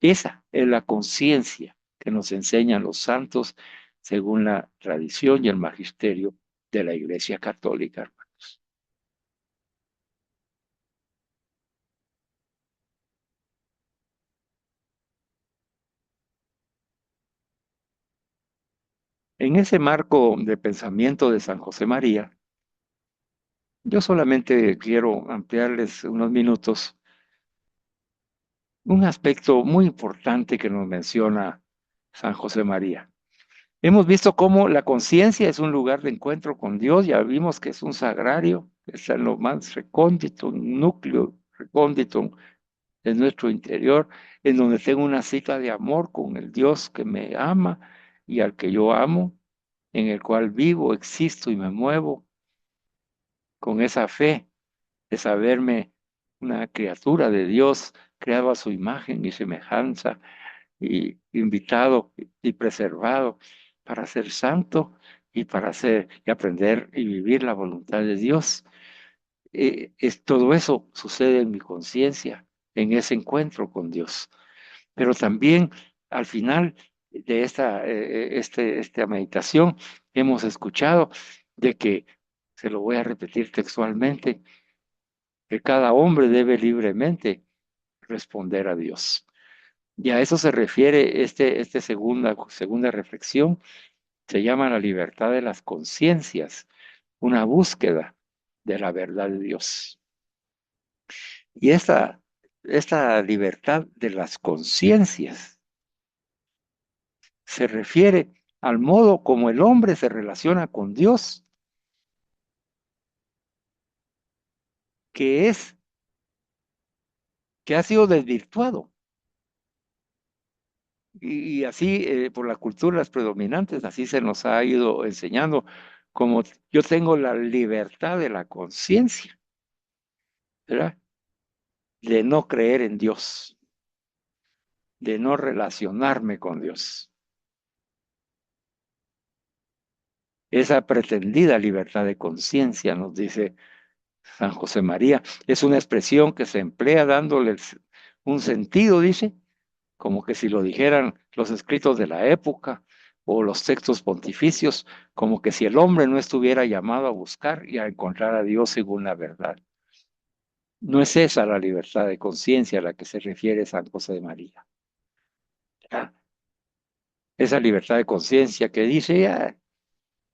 Esa es la conciencia que nos enseñan los santos según la tradición y el magisterio de la Iglesia Católica, hermanos. En ese marco de pensamiento de San José María, yo solamente quiero ampliarles unos minutos un aspecto muy importante que nos menciona San José María. Hemos visto cómo la conciencia es un lugar de encuentro con Dios, ya vimos que es un sagrario, que está en lo más recóndito, un núcleo recóndito de nuestro interior, en donde tengo una cita de amor con el Dios que me ama y al que yo amo, en el cual vivo, existo y me muevo con esa fe de saberme una criatura de Dios, creado a su imagen y semejanza, y invitado y preservado para ser santo y para ser y aprender y vivir la voluntad de Dios. Todo eso sucede en mi conciencia, en ese encuentro con Dios. Pero también al final de esta meditación hemos escuchado de que, se lo voy a repetir textualmente, que cada hombre debe libremente responder a Dios. Y a eso se refiere este segunda reflexión, se llama la libertad de las conciencias, una búsqueda de la verdad de Dios. Y esta libertad de las conciencias se refiere al modo como el hombre se relaciona con Dios, que es que ha sido desvirtuado. Y así, por las culturas predominantes, así se nos ha ido enseñando, como yo tengo la libertad de la conciencia, ¿verdad? De no creer en Dios, de no relacionarme con Dios. Esa pretendida libertad de conciencia, nos dice San José María, es una expresión que se emplea dándole un sentido, dice, como que si lo dijeran los escritos de la época o los textos pontificios, como que si el hombre no estuviera llamado a buscar y a encontrar a Dios según la verdad. No es esa la libertad de conciencia a la que se refiere San José de María. Ah, esa libertad de conciencia que dice, "Ah,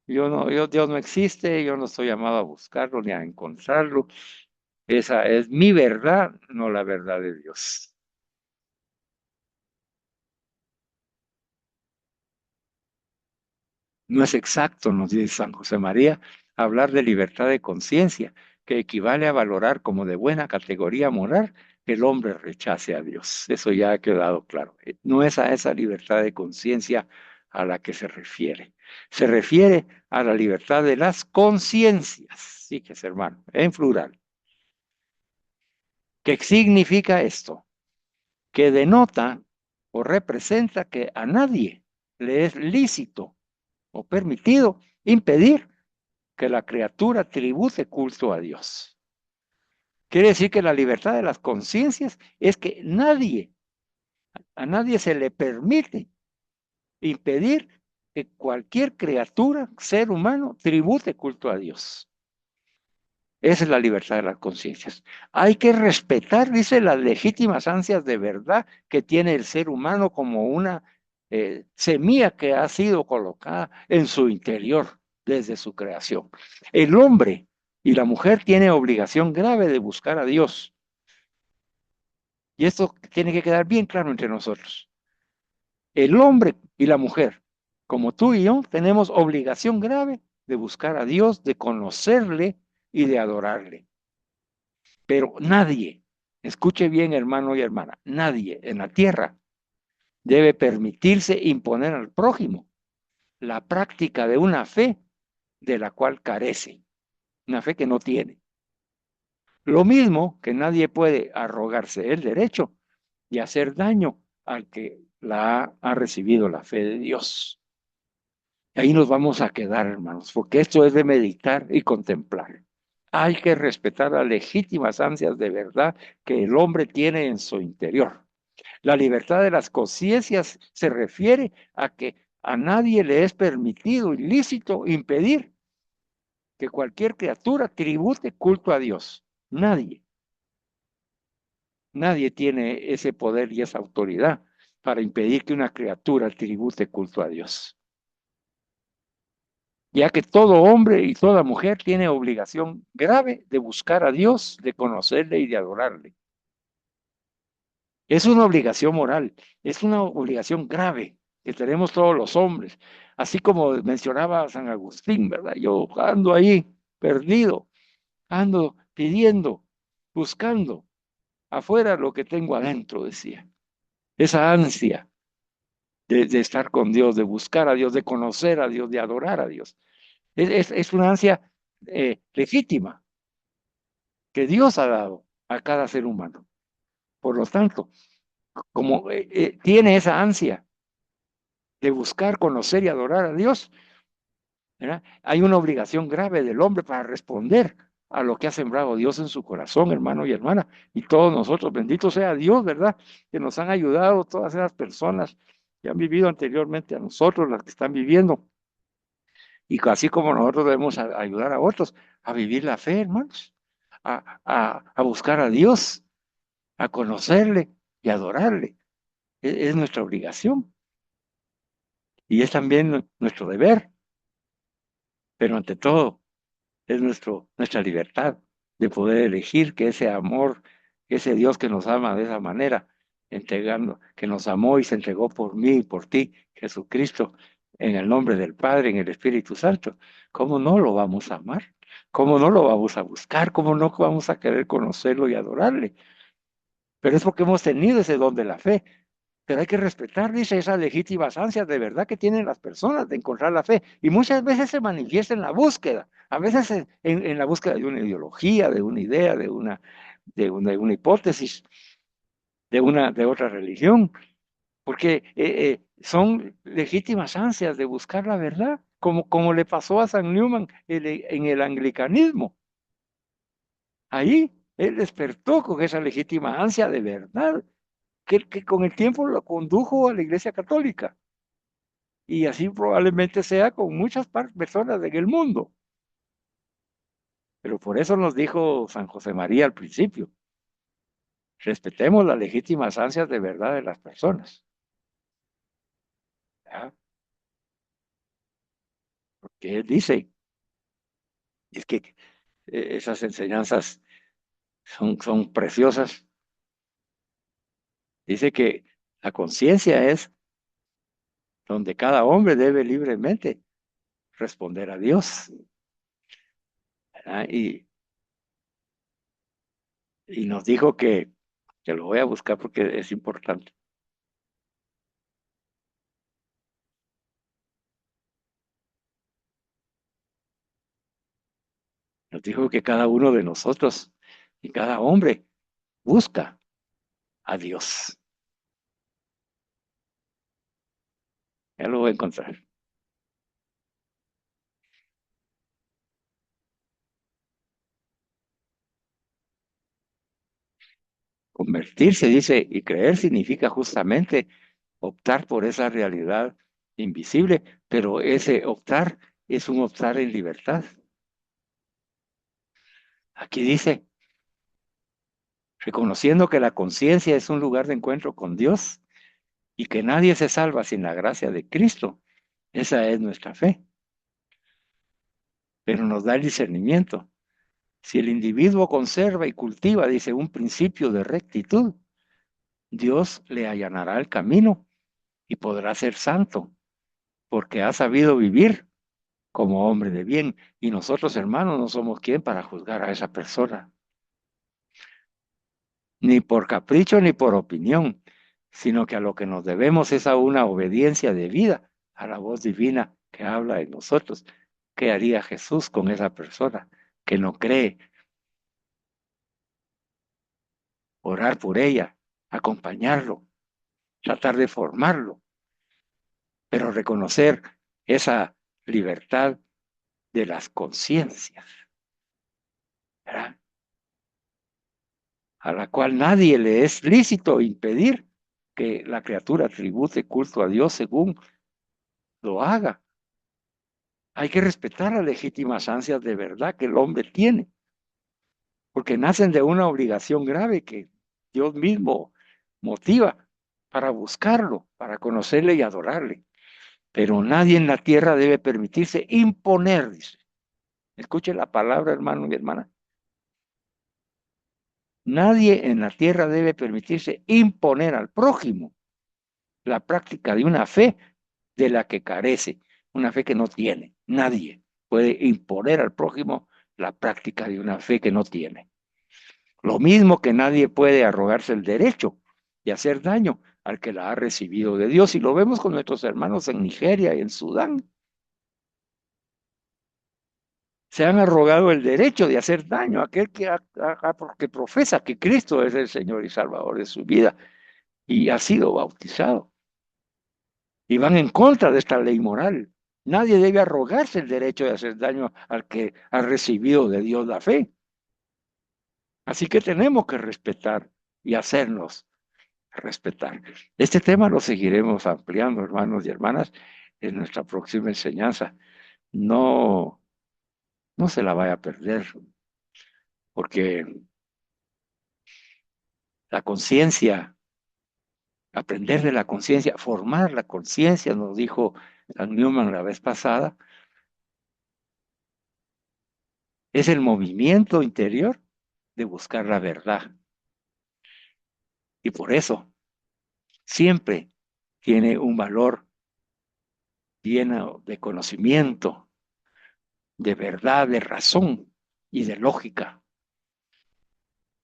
Dios no existe, yo no estoy llamado a buscarlo ni a encontrarlo. Esa es mi verdad, no la verdad de Dios." No es exacto, nos dice San José María, hablar de libertad de conciencia, que equivale a valorar como de buena categoría moral que el hombre rechace a Dios. Eso ya ha quedado claro. No es a esa libertad de conciencia a la que se refiere. Se refiere a la libertad de las conciencias, sí que es hermano, en plural. ¿Qué significa esto? Que denota o representa que a nadie le es lícito o permitido impedir que la criatura tribute culto a Dios. Quiere decir que la libertad de las conciencias es que a nadie se le permite impedir que cualquier criatura, ser humano, tribute culto a Dios. Esa es la libertad de las conciencias. Hay que respetar, dice, las legítimas ansias de verdad que tiene el ser humano como una semilla que ha sido colocada en su interior desde su creación. El hombre y la mujer tienen obligación grave de buscar a Dios. Y esto tiene que quedar bien claro entre nosotros. El hombre y la mujer, como tú y yo, tenemos obligación grave de buscar a Dios, de conocerle y de adorarle. Pero nadie, escuche bien hermano y hermana, nadie en la tierra debe permitirse imponer al prójimo la práctica de una fe de la cual carece, una fe que no tiene. Lo mismo que nadie puede arrogarse el derecho de hacer daño al que ha recibido la fe de Dios. Ahí nos vamos a quedar, hermanos, porque esto es de meditar y contemplar. Hay que respetar las legítimas ansias de verdad que el hombre tiene en su interior. La libertad de las conciencias se refiere a que a nadie le es permitido, ilícito, impedir que cualquier criatura tribute culto a Dios. Nadie, nadie tiene ese poder y esa autoridad para impedir que una criatura tribute culto a Dios. Ya que todo hombre y toda mujer tiene obligación grave de buscar a Dios, de conocerle y de adorarle. Es una obligación moral, es una obligación grave que tenemos todos los hombres. Así como mencionaba San Agustín, ¿verdad? Yo ando ahí perdido, ando pidiendo, buscando afuera lo que tengo adentro, decía. Esa ansia de estar con Dios, de buscar a Dios, de conocer a Dios, de adorar a Dios. Es una ansia legítima que Dios ha dado a cada ser humano. Por lo tanto, como tiene esa ansia de buscar, conocer y adorar a Dios, ¿verdad? Hay una obligación grave del hombre para responder a lo que ha sembrado Dios en su corazón, hermano y hermana, y todos nosotros, bendito sea Dios, ¿verdad? Que nos han ayudado todas esas personas que han vivido anteriormente a nosotros, las que están viviendo, y así como nosotros debemos ayudar a otros a vivir la fe, hermanos, a buscar a Dios, a conocerle y adorarle. Es nuestra obligación y es también nuestro deber, pero ante todo es nuestra libertad de poder elegir que ese amor, que ese Dios que nos ama de esa manera, entregando, que nos amó y se entregó por mí y por ti, Jesucristo, en el nombre del Padre, en el Espíritu Santo, ¿cómo no lo vamos a amar? ¿Cómo no lo vamos a buscar? ¿Cómo no vamos a querer conocerlo y adorarle? pero es porque hemos tenido ese don de la fe. Pero hay que respetar, dice, esas legítimas ansias de verdad que tienen las personas de encontrar la fe. Y muchas veces se manifiesta en la búsqueda, a veces en la búsqueda de una ideología, de una idea, de una hipótesis, de otra religión, porque son legítimas ansias de buscar la verdad, como le pasó a San Newman en el anglicanismo. Ahí él despertó con esa legítima ansia de verdad, que con el tiempo lo condujo a la Iglesia Católica. Y así probablemente sea con muchas personas en el mundo. Pero por eso nos dijo San José María al principio, respetemos las legítimas ansias de verdad de las personas. ¿Ya? Porque él dice, es que esas enseñanzas son preciosas. Dice que la conciencia es donde cada hombre debe libremente responder a Dios. ¿Verdad? Y nos dijo que lo voy a buscar porque es importante. Nos dijo que cada uno de nosotros y cada hombre busca a Dios. Ya lo voy a encontrar. Convertirse, dice, y creer significa justamente optar por esa realidad invisible, pero ese optar es un optar en libertad. Aquí dice, reconociendo que la conciencia es un lugar de encuentro con Dios y que nadie se salva sin la gracia de Cristo. Esa es nuestra fe, pero nos da el discernimiento. Si el individuo conserva y cultiva, dice, un principio de rectitud, Dios le allanará el camino y podrá ser santo, porque ha sabido vivir como hombre de bien. Y nosotros, hermanos, no somos quien para juzgar a esa persona, ni por capricho ni por opinión, sino que a lo que nos debemos es a una obediencia debida a la voz divina que habla en nosotros. ¿Qué haría Jesús con esa persona que no cree? Orar por ella, acompañarlo, tratar de formarlo, pero reconocer esa libertad de las conciencias, ¿verdad? A la cual nadie le es lícito impedir que la criatura tribute culto a Dios según lo haga. Hay que respetar las legítimas ansias de verdad que el hombre tiene, porque nacen de una obligación grave que Dios mismo motiva para buscarlo, para conocerle y adorarle. Pero nadie en la tierra debe permitirse imponer, dice. Escuche la palabra, hermano y hermana. Nadie en la tierra debe permitirse imponer al prójimo la práctica de una fe de la que carece, una fe que no tiene. Nadie puede imponer al prójimo la práctica de una fe que no tiene. Lo mismo que nadie puede arrogarse el derecho de hacer daño al que la ha recibido de Dios. Y lo vemos con nuestros hermanos en Nigeria y en Sudán. Se han arrogado el derecho de hacer daño a aquel que profesa que Cristo es el Señor y Salvador de su vida y ha sido bautizado. Y van en contra de esta ley moral. Nadie debe arrogarse el derecho de hacer daño al que ha recibido de Dios la fe. Así que tenemos que respetar y hacernos respetar. Este tema lo seguiremos ampliando, hermanos y hermanas, en nuestra próxima enseñanza. No, no se la vaya a perder, porque la conciencia, aprender de la conciencia, formar la conciencia, nos dijo San Newman la vez pasada, es el movimiento interior de buscar la verdad. Y por eso siempre tiene un valor lleno de conocimiento, de verdad, de razón y de lógica.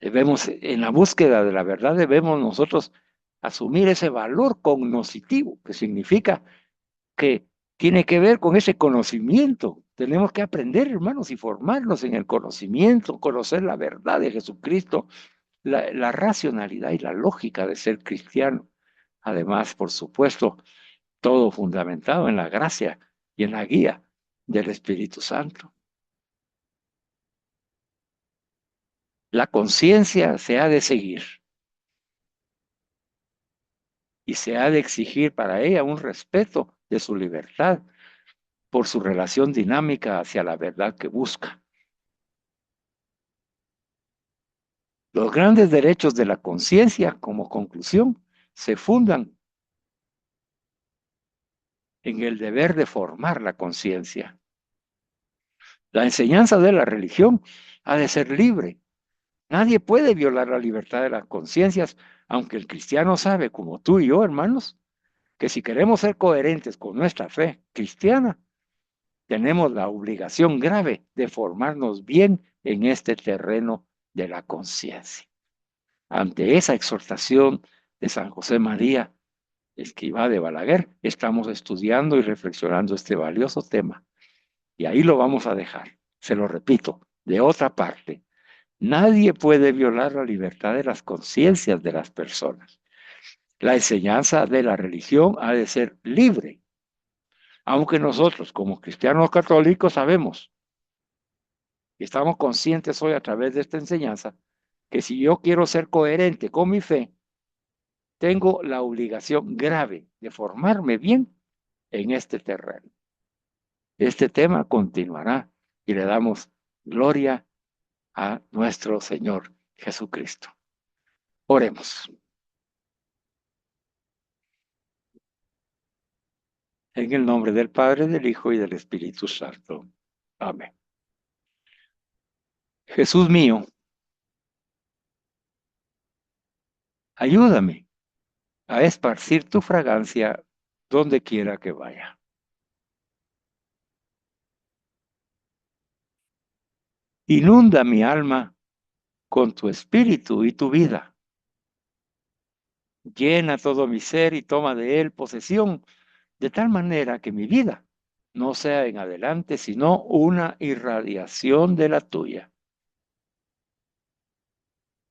Debemos, en la búsqueda de la verdad, debemos nosotros asumir ese valor cognoscitivo, que significa que tiene que ver con ese conocimiento. Tenemos que aprender, hermanos, y formarnos en el conocimiento, conocer la verdad de Jesucristo, la racionalidad y la lógica de ser cristiano. Además, por supuesto, todo fundamentado en la gracia y en la guía del Espíritu Santo. La conciencia se ha de seguir y se ha de exigir para ella un respeto de su libertad por su relación dinámica hacia la verdad que busca. Los grandes derechos de la conciencia, como conclusión, se fundan en el deber de formar la conciencia. La enseñanza de la religión ha de ser libre. Nadie puede violar la libertad de las conciencias, aunque el cristiano sabe, como tú y yo, hermanos, que si queremos ser coherentes con nuestra fe cristiana, tenemos la obligación grave de formarnos bien en este terreno de la conciencia. Ante esa exhortación de San José María Escrivá de Balaguer, estamos estudiando y reflexionando este valioso tema. Y ahí lo vamos a dejar. Se lo repito, de otra parte, nadie puede violar la libertad de las conciencias de las personas. La enseñanza de la religión ha de ser libre, aunque nosotros como cristianos católicos sabemos y estamos conscientes hoy a través de esta enseñanza que si yo quiero ser coherente con mi fe, tengo la obligación grave de formarme bien en este terreno. Este tema continuará y le damos gloria a nuestro Señor Jesucristo. Oremos. En el nombre del Padre, del Hijo y del Espíritu Santo. Amén. Jesús mío, ayúdame a esparcir tu fragancia donde quiera que vaya. Inunda mi alma con tu espíritu y tu vida. Llena todo mi ser y toma de él posesión, de tal manera que mi vida no sea en adelante sino una irradiación de la tuya.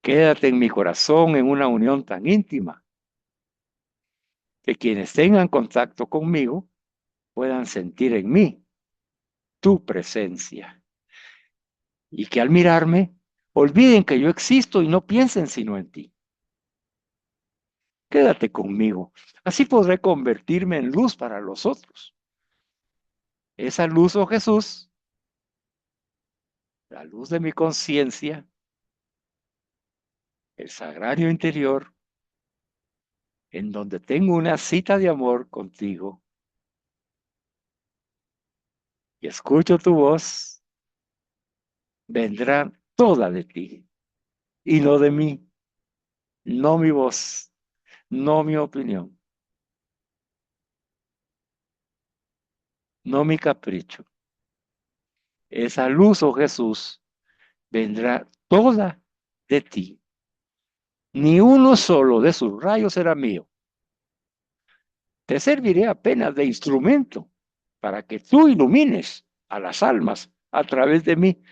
Quédate en mi corazón en una unión tan íntima que quienes tengan contacto conmigo puedan sentir en mí tu presencia y que al mirarme olviden que yo existo y no piensen sino en ti. Quédate conmigo, así podré convertirme en luz para los otros. Esa luz, oh Jesús, la luz de mi conciencia, el sagrario interior, en donde tengo una cita de amor contigo y escucho tu voz, vendrá toda de ti y no de mí, no mi voz, no mi opinión, no mi capricho. Esa luz, oh Jesús, vendrá toda de ti. Ni uno solo de sus rayos será mío. Te serviré apenas de instrumento para que tú ilumines a las almas a través de mí,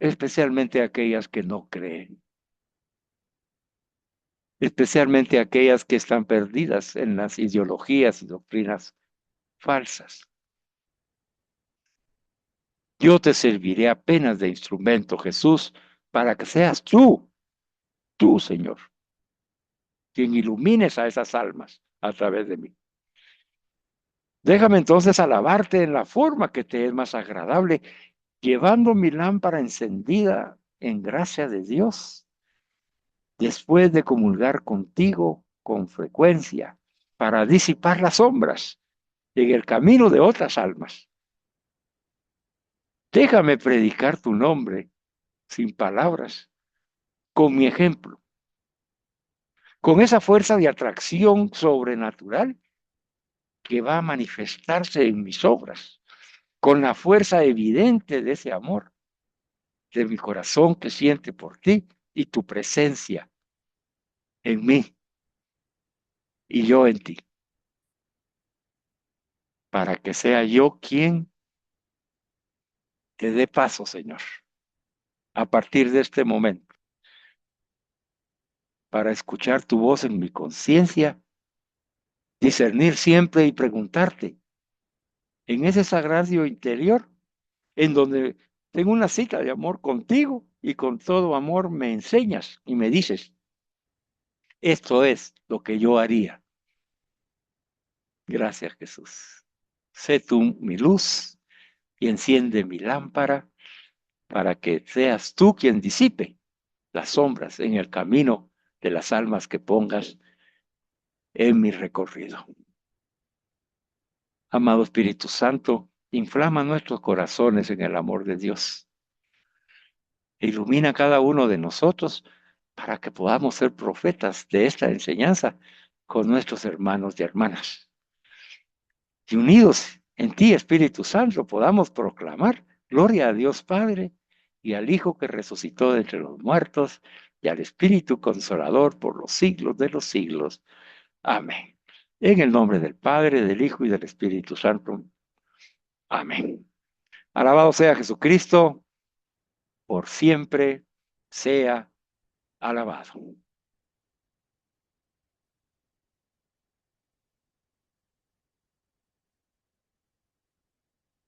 especialmente aquellas que no creen, especialmente aquellas que están perdidas en las ideologías y doctrinas falsas. Yo te serviré apenas de instrumento, Jesús, para que seas tú, Señor, quien ilumines a esas almas a través de mí. Déjame entonces alabarte en la forma que te es más agradable, llevando mi lámpara encendida en gracia de Dios, después de comulgar contigo con frecuencia, para disipar las sombras en el camino de otras almas. Déjame predicar tu nombre sin palabras, con mi ejemplo, con esa fuerza de atracción sobrenatural que va a manifestarse en mis obras, con la fuerza evidente de ese amor de mi corazón que siente por ti y tu presencia en mí y yo en ti, para que sea yo quien te dé paso, Señor, a partir de este momento, para escuchar tu voz en mi conciencia, discernir siempre y preguntarte en ese sagrario interior, en donde tengo una cita de amor contigo y con todo amor me enseñas y me dices, esto es lo que yo haría. Gracias, Jesús. Sé tú mi luz y enciende mi lámpara para que seas tú quien disipe las sombras en el camino de las almas que pongas en mi recorrido. Amado Espíritu Santo, inflama nuestros corazones en el amor de Dios. Ilumina a cada uno de nosotros para que podamos ser profetas de esta enseñanza con nuestros hermanos y hermanas. Y unidos en ti, Espíritu Santo, podamos proclamar gloria a Dios Padre y al Hijo que resucitó de entre los muertos y al Espíritu Consolador por los siglos de los siglos. Amén. En el nombre del Padre, del Hijo y del Espíritu Santo. Amén. Alabado sea Jesucristo, por siempre sea alabado.